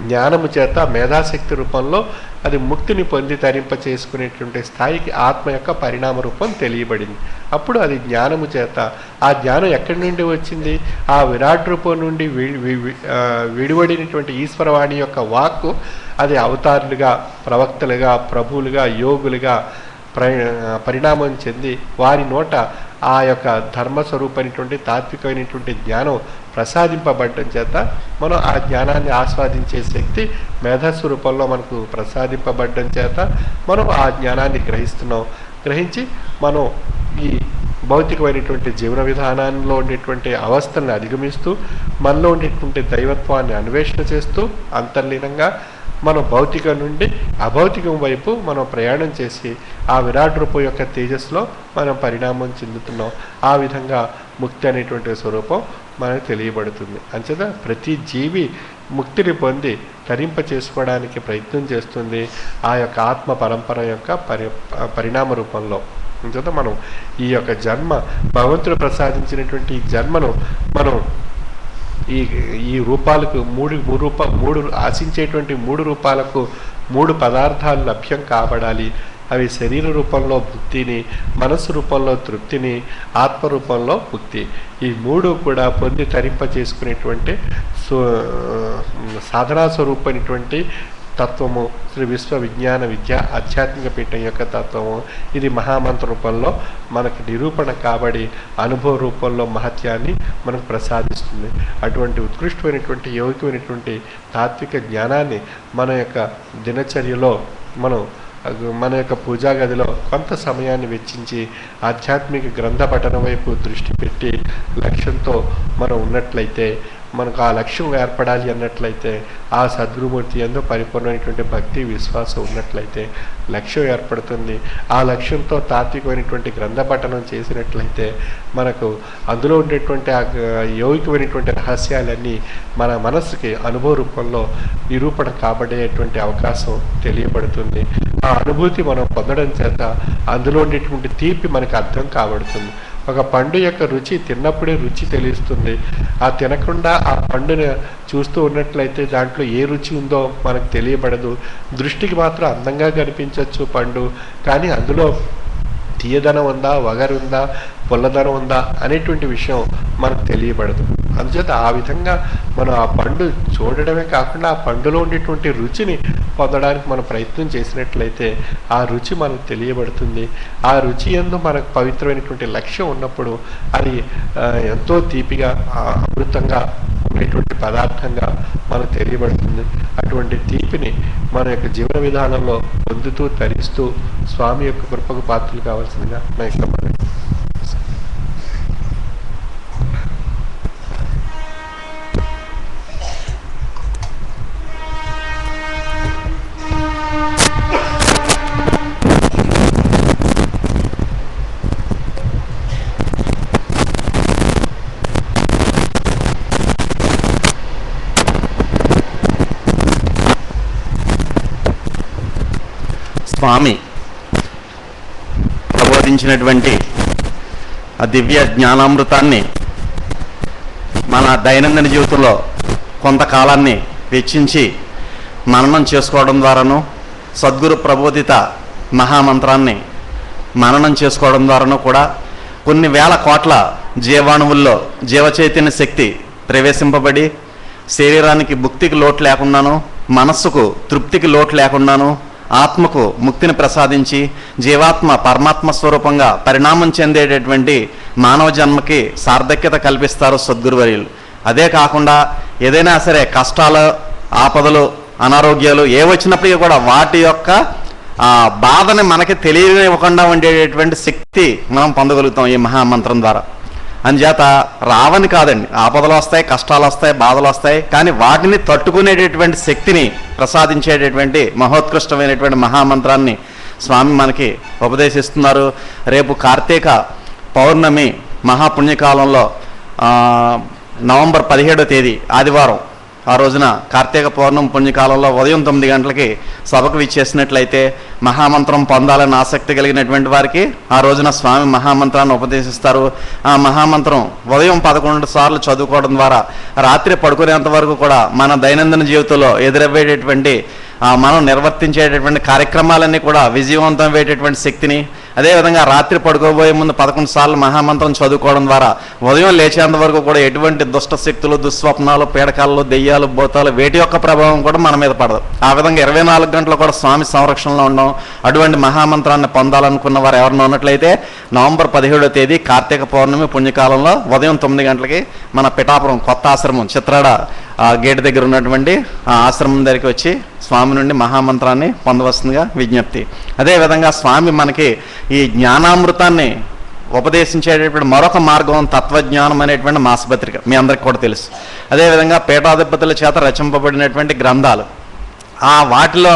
[SPEAKER 4] జ్ఞానము చేత మేధాశక్తి రూపంలో అది ముక్తిని పొంది తరింప చేసుకునేటువంటి స్థాయికి ఆత్మ యొక్క పరిణామ రూపం తెలియబడింది. అప్పుడు అది జ్ఞానము చేత, ఆ జ్ఞానం ఎక్కడి నుండి వచ్చింది? ఆ విరాట్ రూపం నుండి విడివడినటువంటి ఈశ్వరవాణి యొక్క వాక్కు అది అవతారులుగా, ప్రవక్తలుగా, ప్రభువులుగా, యోగులుగా పరిణామం చెంది వారి నోట ఆ యొక్క ధర్మస్వరూపమైనటువంటి తాత్వికమైనటువంటి జ్ఞానం ప్రసాదింపబడటం చేత మనం ఆ జ్ఞానాన్ని ఆస్వాదించే శక్తి మేధస్సు రూపంలో మనకు ప్రసాదింపబడటం చేత మనం ఆ జ్ఞానాన్ని గ్రహిస్తున్నాం. గ్రహించి మనం ఈ భౌతికమైనటువంటి జీవన విధానంలో ఉండేటువంటి అవస్థలను అధిగమిస్తూ మనలో ఉండేటువంటి దైవత్వాన్ని అన్వేషణ చేస్తూ అంతర్లీనంగా మనం భౌతికం నుండి అభౌతికం వైపు మనం ప్రయాణం చేసి ఆ విరాట్ రూపం యొక్క తేజస్సులో మనం పరిణామం చెందుతున్నాం. ఆ విధంగా ముక్తి అనేటువంటి స్వరూపం మనకు తెలియబడుతుంది. అంచేత ప్రతి జీవి ముక్తిని పొంది తరింప చేసుకోవడానికి ప్రయత్నం చేస్తుంది ఆ యొక్క ఆత్మ పరంపర యొక్క పరిణామ రూపంలో. అంచేత మనం ఈ యొక్క జన్మ భగవంతుడు ప్రసాదించినటువంటి ఈ జన్మను మనం ఈ రూపాలకు మూడు ఆశించేటువంటి 3 రూపాలకు 3 పదార్థాలు లభ్యం కాబడాలి. అవి శరీర రూపంలో భుక్తిని, మనస్సు రూపంలో తృప్తిని, ఆత్మ రూపంలో ముక్తి. ఈ 3 కూడా పొంది తరింప చేసుకునేటువంటి సాధనా స్వరూపమైనటువంటి తత్వము శ్రీ విశ్వ విజ్ఞాన విద్య ఆధ్యాత్మిక పీఠం యొక్క తత్వము. ఇది మహామంత్ర రూపంలో మనకు నిరూపణ కాబడి అనుభవ రూపంలో మహత్యాన్ని మనకు ప్రసాదిస్తుంది. అటువంటి ఉత్కృష్టమైనటువంటి యౌకికమైనటువంటి తాత్విక జ్ఞానాన్ని మన యొక్క దినచర్యలో మన యొక్క పూజా గదిలో కొంత సమయాన్ని వెచ్చించి ఆధ్యాత్మిక గ్రంథ పఠనం వైపు దృష్టి పెట్టి లక్ష్యంతో మనం ఉన్నట్లయితే, మనకు ఆ లక్ష్యం ఏర్పడాలి అన్నట్లయితే, ఆ సద్గురుమూర్తి యందు పరిపూర్ణమైనటువంటి భక్తి విశ్వాసం ఉన్నట్లయితే లక్ష్యం ఏర్పడుతుంది. ఆ లక్ష్యంతో తాత్వికమైనటువంటి గ్రంథ పఠనం చేసినట్లయితే మనకు అందులో ఉండేటువంటి ఆ యౌకికమైనటువంటి రహస్యాలన్నీ మన మనస్సుకి అనుభవ రూపంలో నిరూపణ కాబడేటువంటి అవకాశం తెలియబడుతుంది. ఆ అనుభూతి మనం పొందడం చేత అందులో ఉండేటువంటి తీపి మనకు అర్థం కాబడుతుంది. ఒక పండు యొక్క రుచి తిన్నప్పుడే రుచి తెలుస్తుంది. ఆ తినకుండా ఆ పండుని చూస్తూ ఉన్నట్లయితే దాంట్లో ఏ రుచి ఉందో మనకు తెలియబడదు. దృష్టికి మాత్రం అందంగా కనిపించవచ్చు పండు, కానీ అందులో తీయదనం ఉందా, వగరుందా, పుల్లదనం ఉందా అనేటువంటి విషయం మనకు తెలియబడదు. అందుచేత ఆ విధంగా మనం ఆ పండు చూడడమే కాకుండా ఆ పండులో ఉండేటువంటి రుచిని పొందడానికి మనం ప్రయత్నం చేసినట్లయితే ఆ రుచి మనకు తెలియబడుతుంది. ఆ రుచి యందు మనకు పవిత్రమైనటువంటి లక్ష్యం ఉన్నప్పుడు అది ఎంతో తీపిగా అమృతంగా ఉండేటువంటి పదార్థంగా మనకు తెలియబడుతుంది. అటువంటి తీపిని మన యొక్క జీవన విధానంలో పొందుతూ తరిస్తూ స్వామి యొక్క కృపకు పాత్రలు కావాల్సిందిగా నా యొక్క మనవి.
[SPEAKER 1] స్వామి ప్రబోధించినటువంటి ఆ దివ్య జ్ఞానామృతాన్ని మన దైనందిన జీవితంలో కొంతకాలాన్ని వెచ్చించి మననం చేసుకోవడం ద్వారాను, సద్గురు ప్రబోధిత మహామంత్రాన్ని మననం చేసుకోవడం ద్వారాను కూడా కొన్ని వేల కోట్ల జీవాణువుల్లో జీవచైతన్య శక్తి ప్రవేశింపబడి శరీరానికి భుక్తికి లోటు లేకుండాను, మనస్సుకు తృప్తికి లోటు లేకుండాను, ఆత్మకు ముక్తిని ప్రసాదించి జీవాత్మ పరమాత్మ స్వరూపంగా పరిణామం చెందేటటువంటి మానవ జన్మకి సార్థక్యత కల్పిస్తారు సద్గురువర్యులు. అదే కాకుండా ఏదైనా సరే కష్టాలు, ఆపదలు, అనారోగ్యాలు ఏ వచ్చినప్పటికీ కూడా వాటి యొక్క బాధని మనకి తెలియనివ్వకుండా ఉండేటటువంటి శక్తి మనం పొందగలుగుతాం ఈ మహామంత్రం ద్వారా. అందుచేత రావని కాదండి, ఆపదలు వస్తాయి, కష్టాలు వస్తాయి, బాధలు వస్తాయి, కానీ వాటిని తట్టుకునేటటువంటి శక్తిని ప్రసాదించేటటువంటి మహోత్కృష్టమైనటువంటి మహామంత్రాన్ని స్వామి మనకి ఉపదేశిస్తున్నారు. రేపు కార్తీక పౌర్ణమి మహాపుణ్యకాలంలో నవంబర్ 17వ తేదీ ఆదివారం, ఆ రోజున కార్తీక పౌర్ణమి పుణ్యకాలంలో ఉదయం 9 గంటలకి సభకు విచ్చేసినట్లయితే మహామంత్రం పొందాలని ఆసక్తి కలిగినటువంటి వారికి ఆ రోజున స్వామి మహామంత్రాన్ని ఉపదేశిస్తారు. ఆ మహామంత్రం ఉదయం 11 సార్లు చదువుకోవడం ద్వారా రాత్రి పడుకునేంత వరకు కూడా మన దైనందిన జీవితంలో ఎదురయ్యేటటువంటి మనం నిర్వర్తించేటటువంటి కార్యక్రమాలన్నీ కూడా విజయవంతం అయ్యేటటువంటి శక్తిని, అదేవిధంగా రాత్రి పడుకోబోయే ముందు 11 సార్లు మహామంత్రం చదువుకోవడం ద్వారా ఉదయం లేచేంత వరకు కూడా ఎటువంటి దుష్ట శక్తులు, దుస్వప్నాలు, పీడకాలు, దెయ్యాలు, భూతాలు వేటి యొక్క ప్రభావం కూడా మన మీద పడదు. ఆ విధంగా 24 గంటలు కూడా స్వామి సంరక్షణలో ఉండడం. అటువంటి మహామంత్రాన్ని పొందాలనుకున్న వారు ఎవరైనా ఉన్నట్లయితే నవంబర్ 17వ తేదీ కార్తీక పౌర్ణమి పుణ్యకాలంలో ఉదయం 9 గంటలకి మన పిఠాపురం కొత్త ఆశ్రమం చిత్రాడ గేట్ దగ్గర ఉన్నటువంటి ఆ ఆశ్రమం దగ్గరికి వచ్చి స్వామి నుండి మహామంత్రాన్ని పొందవలసిందిగా విజ్ఞప్తి. అదేవిధంగా స్వామి మనకి ఈ జ్ఞానామృతాన్ని ఉపదేశించేటటువంటి మరొక మార్గం తత్వజ్ఞానం అనేటువంటి మాసపత్రిక మీ అందరికి కూడా తెలుసు. అదేవిధంగా పీఠాధిపతుల చేత రచింపబడినటువంటి గ్రంథాలు, వాటిలో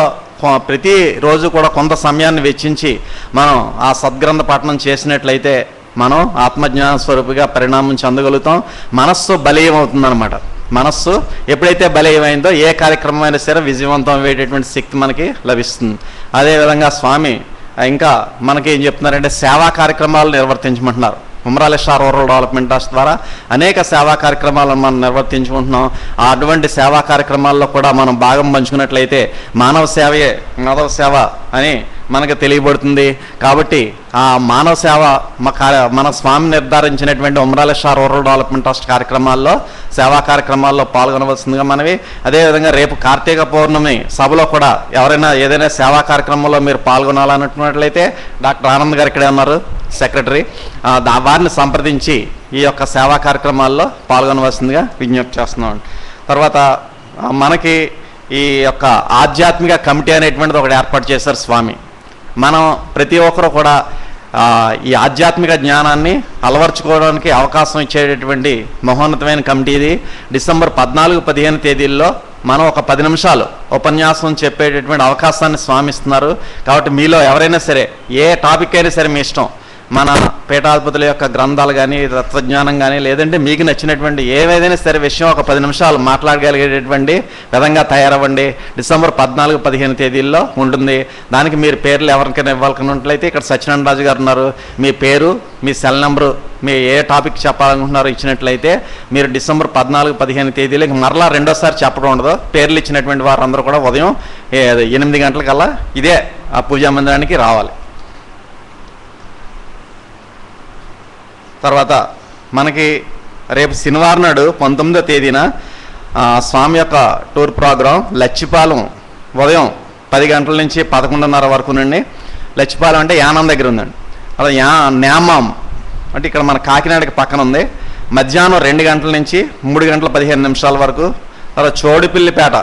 [SPEAKER 1] ప్రతిరోజు కూడా కొంత సమయాన్ని వెచ్చించి మనం ఆ సద్గ్రంథ పఠనం చేసినట్లయితే మనం ఆత్మజ్ఞాన స్వరూపిగా పరిణామం చెందగలుగుతాం. మనస్సు బలీయం అవుతుందన్నమాట. మనస్సు ఎప్పుడైతే బలీయమైందో ఏ కార్యక్రమం అయినా సరే విజయవంతం అయ్యేటటువంటి శక్తి మనకి లభిస్తుంది. అదేవిధంగా స్వామి ఇంకా మనకి ఏం చెప్తున్నారంటే సేవా కార్యక్రమాలు నిర్వర్తించమంటున్నారు. Umarali star rural development trust ద్వారా అనేక సేవా కార్యక్రమాలను మనం నిర్వర్తించుకుంటున్నాం. అటువంటి సేవా కార్యక్రమాల్లో కూడా మనం భాగం పంచుకున్నట్లయితే మానవ సేవయే మాధవ సేవ అని మనకు తెలియబడుతుంది. కాబట్టి ఆ మానవ సేవ మన స్వామి నిర్ధారించినటువంటి Umarali star rural development trust కార్యక్రమాల్లో సేవా కార్యక్రమాల్లో పాల్గొనవలసిందిగా మనవి. అదేవిధంగా రేపు కార్తీక పౌర్ణమి సభలో కూడా ఎవరైనా ఏదైనా సేవా కార్యక్రమంలో మీరు పాల్గొనాలనుకున్నట్లయితే డాక్టర్ ఆనంద్ గారు ఇక్కడే ఉన్నారు, సెక్రటరీ, వారిని సంప్రదించి ఈ యొక్క సేవా కార్యక్రమాల్లో పాల్గొనవలసిందిగా విజ్ఞప్తి చేస్తున్నాం. తర్వాత మనకి ఈ యొక్క ఆధ్యాత్మిక కమిటీ అనేటువంటిది ఒకటి ఏర్పాటు చేశారు స్వామి. మనం ప్రతి ఒక్కరు కూడా ఈ ఆధ్యాత్మిక జ్ఞానాన్ని అలవర్చుకోవడానికి అవకాశం ఇచ్చేటటువంటి మహోన్నతమైన కమిటీ ఇది. డిసెంబర్ 14-15 తేదీల్లో మనం ఒక 10 నిమిషాలు ఉపన్యాసం చెప్పేటటువంటి అవకాశాన్ని స్వామి ఇస్తున్నారు. కాబట్టి మీలో ఎవరైనా సరే ఏ టాపిక్ అయినా సరే మీ ఇష్టం, మన పీఠాధిపతుల యొక్క గ్రంథాలు కానీ, తత్వజ్ఞానం కానీ, లేదంటే మీకు నచ్చినటువంటి ఏదైనా సరే విషయం ఒక 10 నిమిషాలు మాట్లాడగలిగేటటువంటి విధంగా తయారవ్వండి. డిసెంబర్ 14-15 తేదీల్లో ఉంటుంది. దానికి మీరు పేర్లు ఎవరికైనా ఇవ్వాలనుకున్నట్లయితే ఇక్కడ సత్యనారాయణ రాజు గారు ఉన్నారు. మీ పేరు, మీ సెల్ నెంబరు, మీ ఏ టాపిక్ చెప్పాలనుకుంటున్నారో ఇచ్చినట్లయితే మీరు డిసెంబర్ 14-15 తేదీలకి మరలా రెండోసారి చెప్పడం ఉండదు. పేర్లు ఇచ్చినటువంటి వారందరూ కూడా ఉదయం 8 గంటలకల్లా ఇదే ఆ పూజా మందిరానికి రావాలి. తర్వాత మనకి రేపు శనివారం నాడు 19వ తేదీన స్వామి యొక్క టూర్ ప్రోగ్రాం లచ్చిపాలెం ఉదయం 10 గంటల నుంచి 11:30 వరకు నుండి. లచ్చిపాలెం అంటే యానం దగ్గర ఉందండి. అలా నేమాం అంటే ఇక్కడ మన కాకినాడకి పక్కన ఉంది. మధ్యాహ్నం 2 గంటల నుంచి 3 గంటల 15 నిమిషాల వరకు. తర్వాత చోడుపిల్లిపేట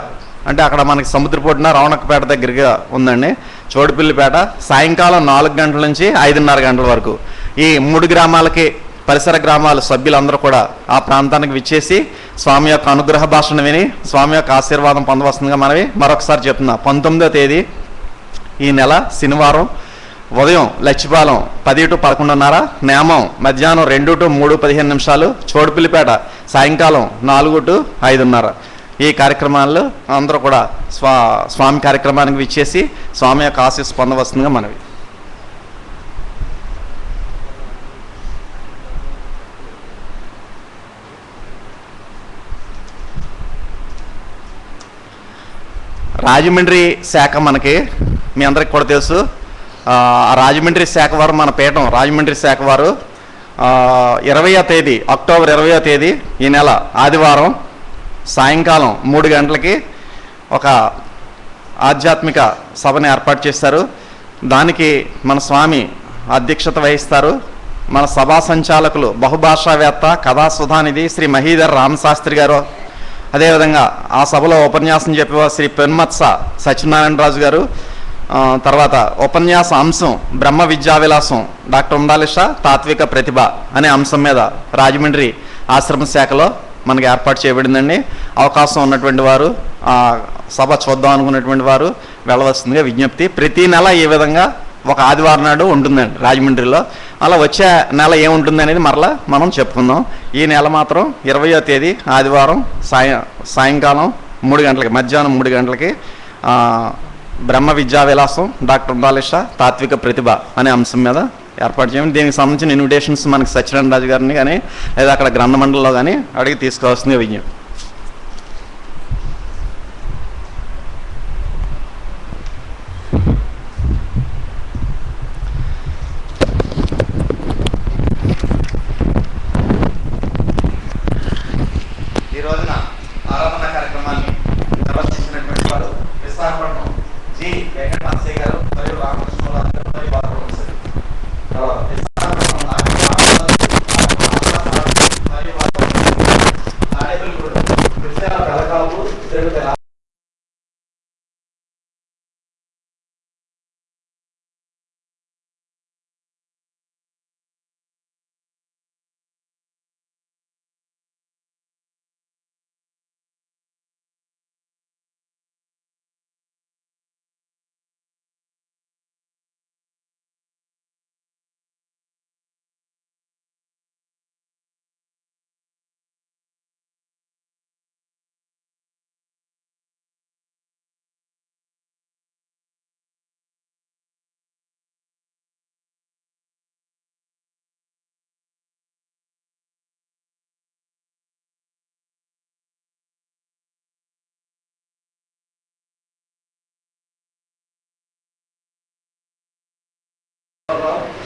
[SPEAKER 1] అంటే అక్కడ మనకి సముద్రపొడిన రవణక్కపేట దగ్గరగా ఉందండి. చోడుపిల్లిపేట సాయంకాలం 4 గంటల నుంచి 5:30 గంటల వరకు. ఈ 3 గ్రామాలకి పరిసర గ్రామాల సభ్యులందరూ కూడా ఆ ప్రాంతానికి విచ్చేసి స్వామి యొక్క అనుగ్రహ భాషను విని స్వామి యొక్క ఆశీర్వాదం పొందవలసిందిగా మనవి మరొకసారి చెప్తున్నా. 19వ తేదీ ఈ నెల శనివారం ఉదయం లచ్చిపాలెం 10 to 11:30, నేమం మధ్యాహ్నం 2 to 3:15, చోడుపిల్లిపేట సాయంకాలం 4 to 5:30. ఈ కార్యక్రమాల్లో అందరూ కూడా స్వామి కార్యక్రమానికి విచ్చేసి స్వామి యొక్క ఆశీస్సు పొందవలసిందిగా మనవి. రాజమండ్రి శాఖ మనకి మీ అందరికి కూడా తెలుసు. ఆ రాజమండ్రి శాఖ వారు, మన పీఠం రాజమండ్రి శాఖ వారు 20వ తేదీ అక్టోబర్ 20వ తేదీ ఈ నెల ఆదివారం సాయంకాలం 3 గంటలకి ఒక ఆధ్యాత్మిక సభని ఏర్పాటు చేశారు. దానికి మన స్వామి అధ్యక్షత వహిస్తారు. మన సభా సంచాలకులు బహుభాషావేత్త కథాసుధానిధి శ్రీ మహీధర్ రామశాస్త్రి గారు, అదేవిధంగా ఆ సభలో ఉపన్యాసం చెప్పేవారు శ్రీ పెన్మత్స సత్యనారాయణరాజు గారు, తర్వాత ఉపన్యాస అంశం బ్రహ్మ విద్యా విలాసం డాక్టర్ ఉండాలిష తాత్విక ప్రతిభ అనే అంశం మీద రాజమండ్రి ఆశ్రమ శాఖలో మనకి ఏర్పాటు చేయబడిందండి. అవకాశం ఉన్నటువంటి వారు సభ చూద్దాం అనుకున్నటువంటి వారు వెళ్ళవలసిందిగా విజ్ఞప్తి. ప్రతి నెల ఈ విధంగా ఒక ఆదివారం నాడు ఉంటుందండి రాజమండ్రిలో. అలా వచ్చే నెల ఏముంటుంది అనేది మరలా మనం చెప్పుకుందాం. ఈ నెల మాత్రం 20వ తేదీ ఆదివారం సాయంకాలం 3 గంటలకి, మధ్యాహ్నం 3 గంటలకి బ్రహ్మ విద్యా విలాసం డాక్టర్ ఉండాలిష తాత్విక ప్రతిభ అనే అంశం మీద ఏర్పాటు చేయండి. దీనికి సంబంధించిన ఇన్విటేషన్స్ మనకి సత్యనారాయణ రాజు గారిని కానీ లేదా అక్కడ గ్రంథ మండలిలో కానీ అడిగి తీసుకోవాల్సిందిగా విజ్ఞప్తి. ఈ రోజున ఆరాధన కార్యక్రమాన్ని నిర్వహించినటువంటి వారు విశాఖపట్నం జి వెంకటనాథయ్య గారు మరియు రామకృష్ణరాజు గారు మరియు వారు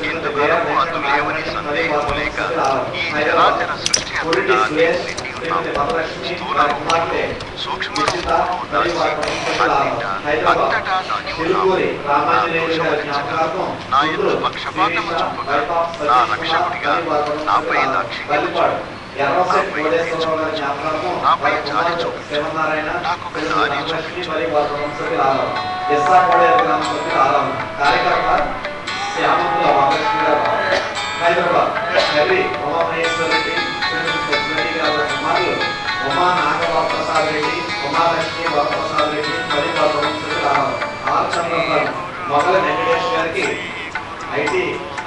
[SPEAKER 5] ఇందువరకు అందులేవని సందేహము లేక ఈ జరాచర సృష్టి అంతటా నిండి ఉన్నాము. స్థూల రూపంలో సూక్ష్మ రూపంలో దాచి అంతటా దాగి ఉన్నాము. నా దోషమరించగా, నా యందు పక్షపాతము చూపగా, నా రక్షకుడిగా నాపై దాక్షిణ్యము చూపు, నాపై తీర్చుకోవచ్చు, నాపై జాలి చూపించు, నాకొక దారి చూపించు.
[SPEAKER 1] శ్యామకుల రామకృష్ణ గారు హైదరాబాద్, హరి ఉమామహేశ్వర రెడ్డి గారి కుమారులు ఉమా నాగవరప్రసాద్ రెడ్డి, ఉమాలక్ష్మి వరప్రసాద్ రెడ్డి మరియు ఆర్ చంద్రబాబు మొగల వెంకటేష్ గారికి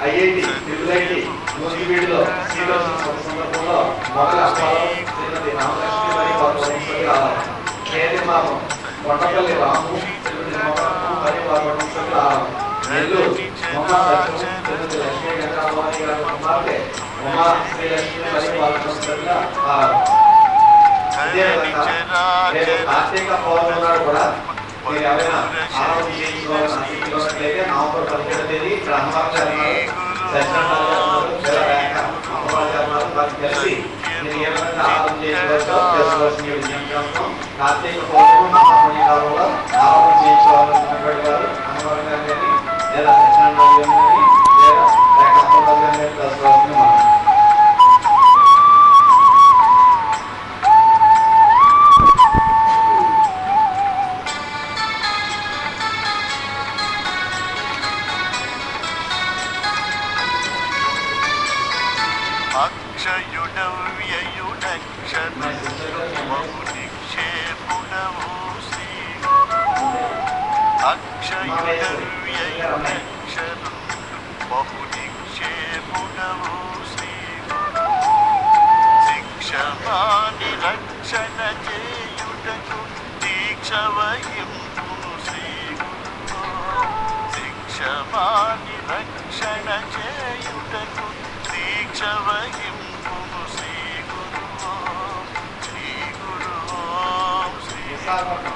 [SPEAKER 1] ఐఐటి నూజివీడులో సీట్ వచ్చిన సందర్భంలో మొగల అప్పారావు శ్రీమతి రామలక్ష్మి మరియు కేదిమాము కొండపల్లి రాము శ్రీమతి మరియు నెల్లూరు ఉమా సత్యం శ్రీమతి లక్ష్మీ వెంకటరామయ్య గారి కుమార్తె ఉమా శ్రీలక్ష్మి మరియు కార్తీక పౌర్ణమి నాడు కూడా మీరు ఎవరైనా ఆరోగ్యం చేయించుకోవాలని ఆసక్తిలోనట్లయితే నవంబర్ 17వ తేదీ ఇక్కడ అమ్మవారి కలిసి మీరు ఏ విధంగా ఆరోగ్యం చేయించుకోవచ్చో చేసుకోవాల్సిన విజ్ఞప్తి. కార్తీక పౌర్ణమి మహాపుణ్యకాలంలో ఆరోగ్యం చేయించుకోవాలనుకున్నటువంటి వారు అమ్మవారి గారు కానీ లేదా సత్యనారాయణ గారు కానీ లేదా అమ్మవారి గారు కానీ చేసుకోవాల్సింది మనం.
[SPEAKER 5] శిక్షమాని రక్షణ చేయుటకు దీక్షవహింపును శ్రీ గురు. శిక్షమాని రక్షణ చేయుటకు దీక్షవహింపును శ్రీ గురు. శ్రీ గురు శ్రీ గురు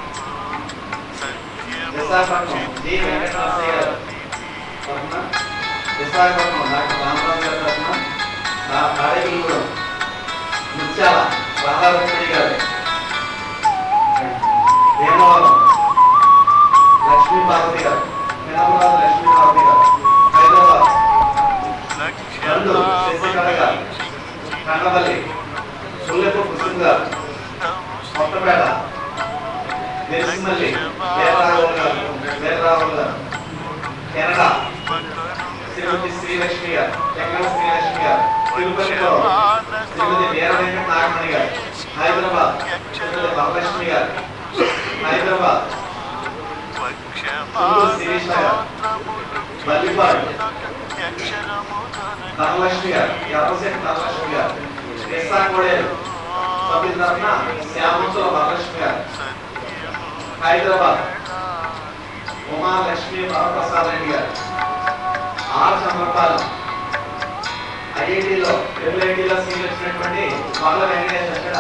[SPEAKER 1] విశాఖపట్నం జి వెంకటరమణయ్య గారు తరఫున, విశాఖపట్నం డాక్టర్ రామరాజు గారి తరఫున, కాళేగూడెం ముత్యాల రాధారమణి గారు, భీమవరం లక్ష్మీ పార్వతి గారు, మినమరాజు లక్ష్మీ పార్వతి గారు, హైదరాబాద్ నందు శశికళ గారు, కన్నవల్లి సుల్లెపు కుసుమ్ గారు, కొత్తపేట నెరిసిమల్లి వీరరాఘవన్ గారు, కెనడా శ్రీమతి శ్రీలక్ష్మి గారు, వెంకట శ్రీలక్ష్మి గారు, తిరుపతిలో శ్రీమతి వీర వెంకట నాగమణి గారు, హైదరాబాద్ శ్రీమతి వరలక్ష్మి గారు, హైదరాబాద్ శిరీష గారు, మల్లిపాడు ధనలక్ష్మి గారు, ఎర్రశెట్టి ధనలక్ష్మి గారు, విశాఖోడేరు సభ్యుల తరఫున శ్యామంతుల వరలక్ష్మి గారు, హైదరాబాద్ ఉమాలక్ష్మి వరప్రసాద్ రెడ్డి గారు, ఆర్ చంద్రపాలెం ఐఐటీలో ట్రిపుల్ సీట్లు వచ్చినటువంటి వాళ్ళ వెంకటేశ్వర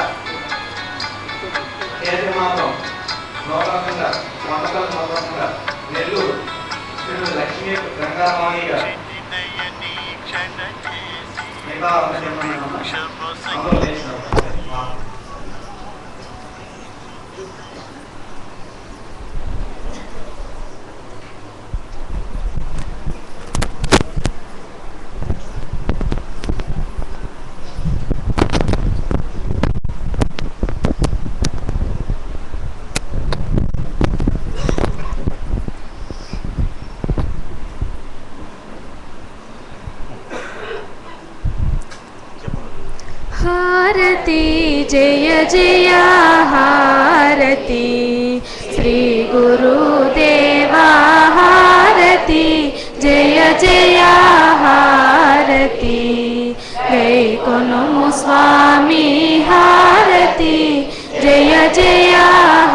[SPEAKER 1] కేజీ మాత్రం నోరకం గారు, వంటకల్ నోరకం గారు, నెల్లూరు శ్రీమతి లక్ష్మీ గంగారాణి గారు, మిగతా అందరూ లేచినారు.
[SPEAKER 6] हारती जय जय हारती श्री गुरुदेवा हारती जय जय हारती गैकोनुमु स्वामी हारती जय जय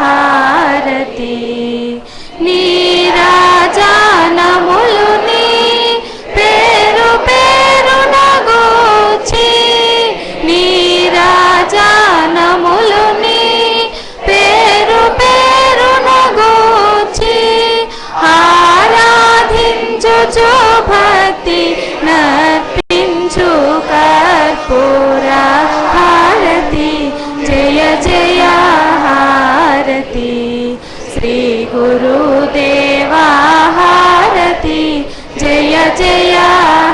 [SPEAKER 6] हारती नीराजनमुलुनी पेरु पेरु नगोची नीराजनमुलुनी पेरु पेरु नगोची आराधिंचुचु भक्ति नर्पिंचु कर्पूर हारती जय जय हारती श्री गुरुदेवा हारती जय जय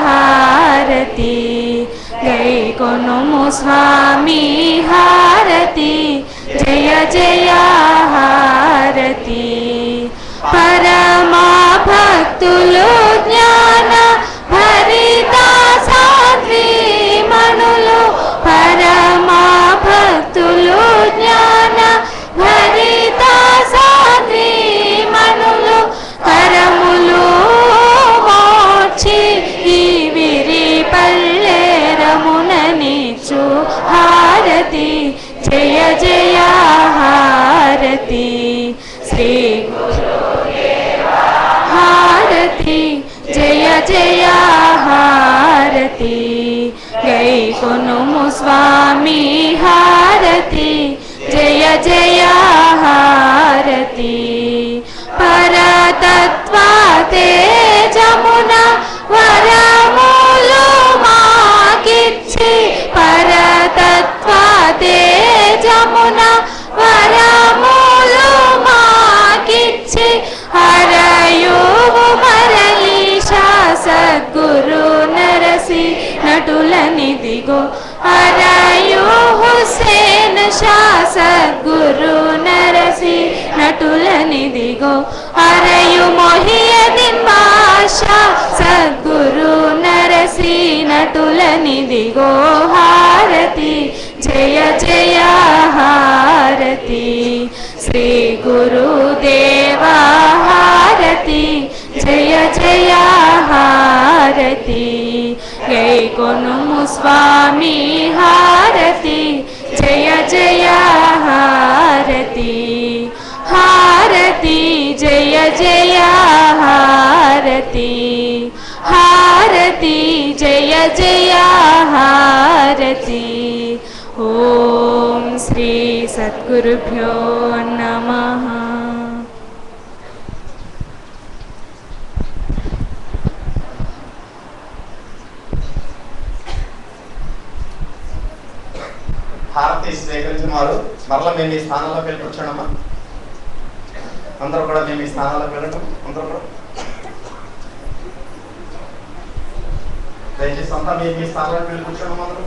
[SPEAKER 6] हारती गैकोनुमु स्वामी हारती जय जय हारती परमा भक्तुलु ज्ञान भरिता साध्वी मनुलु परमा भक्तुलु ज्ञान भरिता साध्वी मनुलु करमुलु मोर्చి विरी पल्लेरमुननिचु हारती जय जय हारती श्री गुरुदेवा हारती जय जय हारती गैकोनुमु स्वामी हारती जय जय हारती परतत्वा तेजमुना वरमुलु माकिच्छि परतत्वा तेजमुना वरमुलु माकिच्छि हरयुवु मरलीशा सद्गुरु नरसी नटुलनिदिगो हरयु हुसैन शाह सद्गुरु नरसी नटुलनिदिगो हरयु मोहियद्दीन बादशाह सद्गुरु नरसी नटुलनिदिगो हारती जय जय हारती श्री गुरुदेवा हारती जय जय हारती गैकोनुमु स्वामी हारती जय जय हारती हारती जय जय हारती हारती जय जय हारती ओम श्री सद्गुरुभ्यो नमः।
[SPEAKER 1] స్వీకరించిన వారు మరలా మేము ఈ స్థానంలోకి వెళ్ళి కూర్చోండమ్మా. అందరూ కూడా మేము ఈ స్థానాల్లోకి వెళ్ళటం. అందరూ కూడా దయచేసి అంతా మేము ఈ స్థానంలోకి వెళ్ళి కూర్చోండి. అందరూ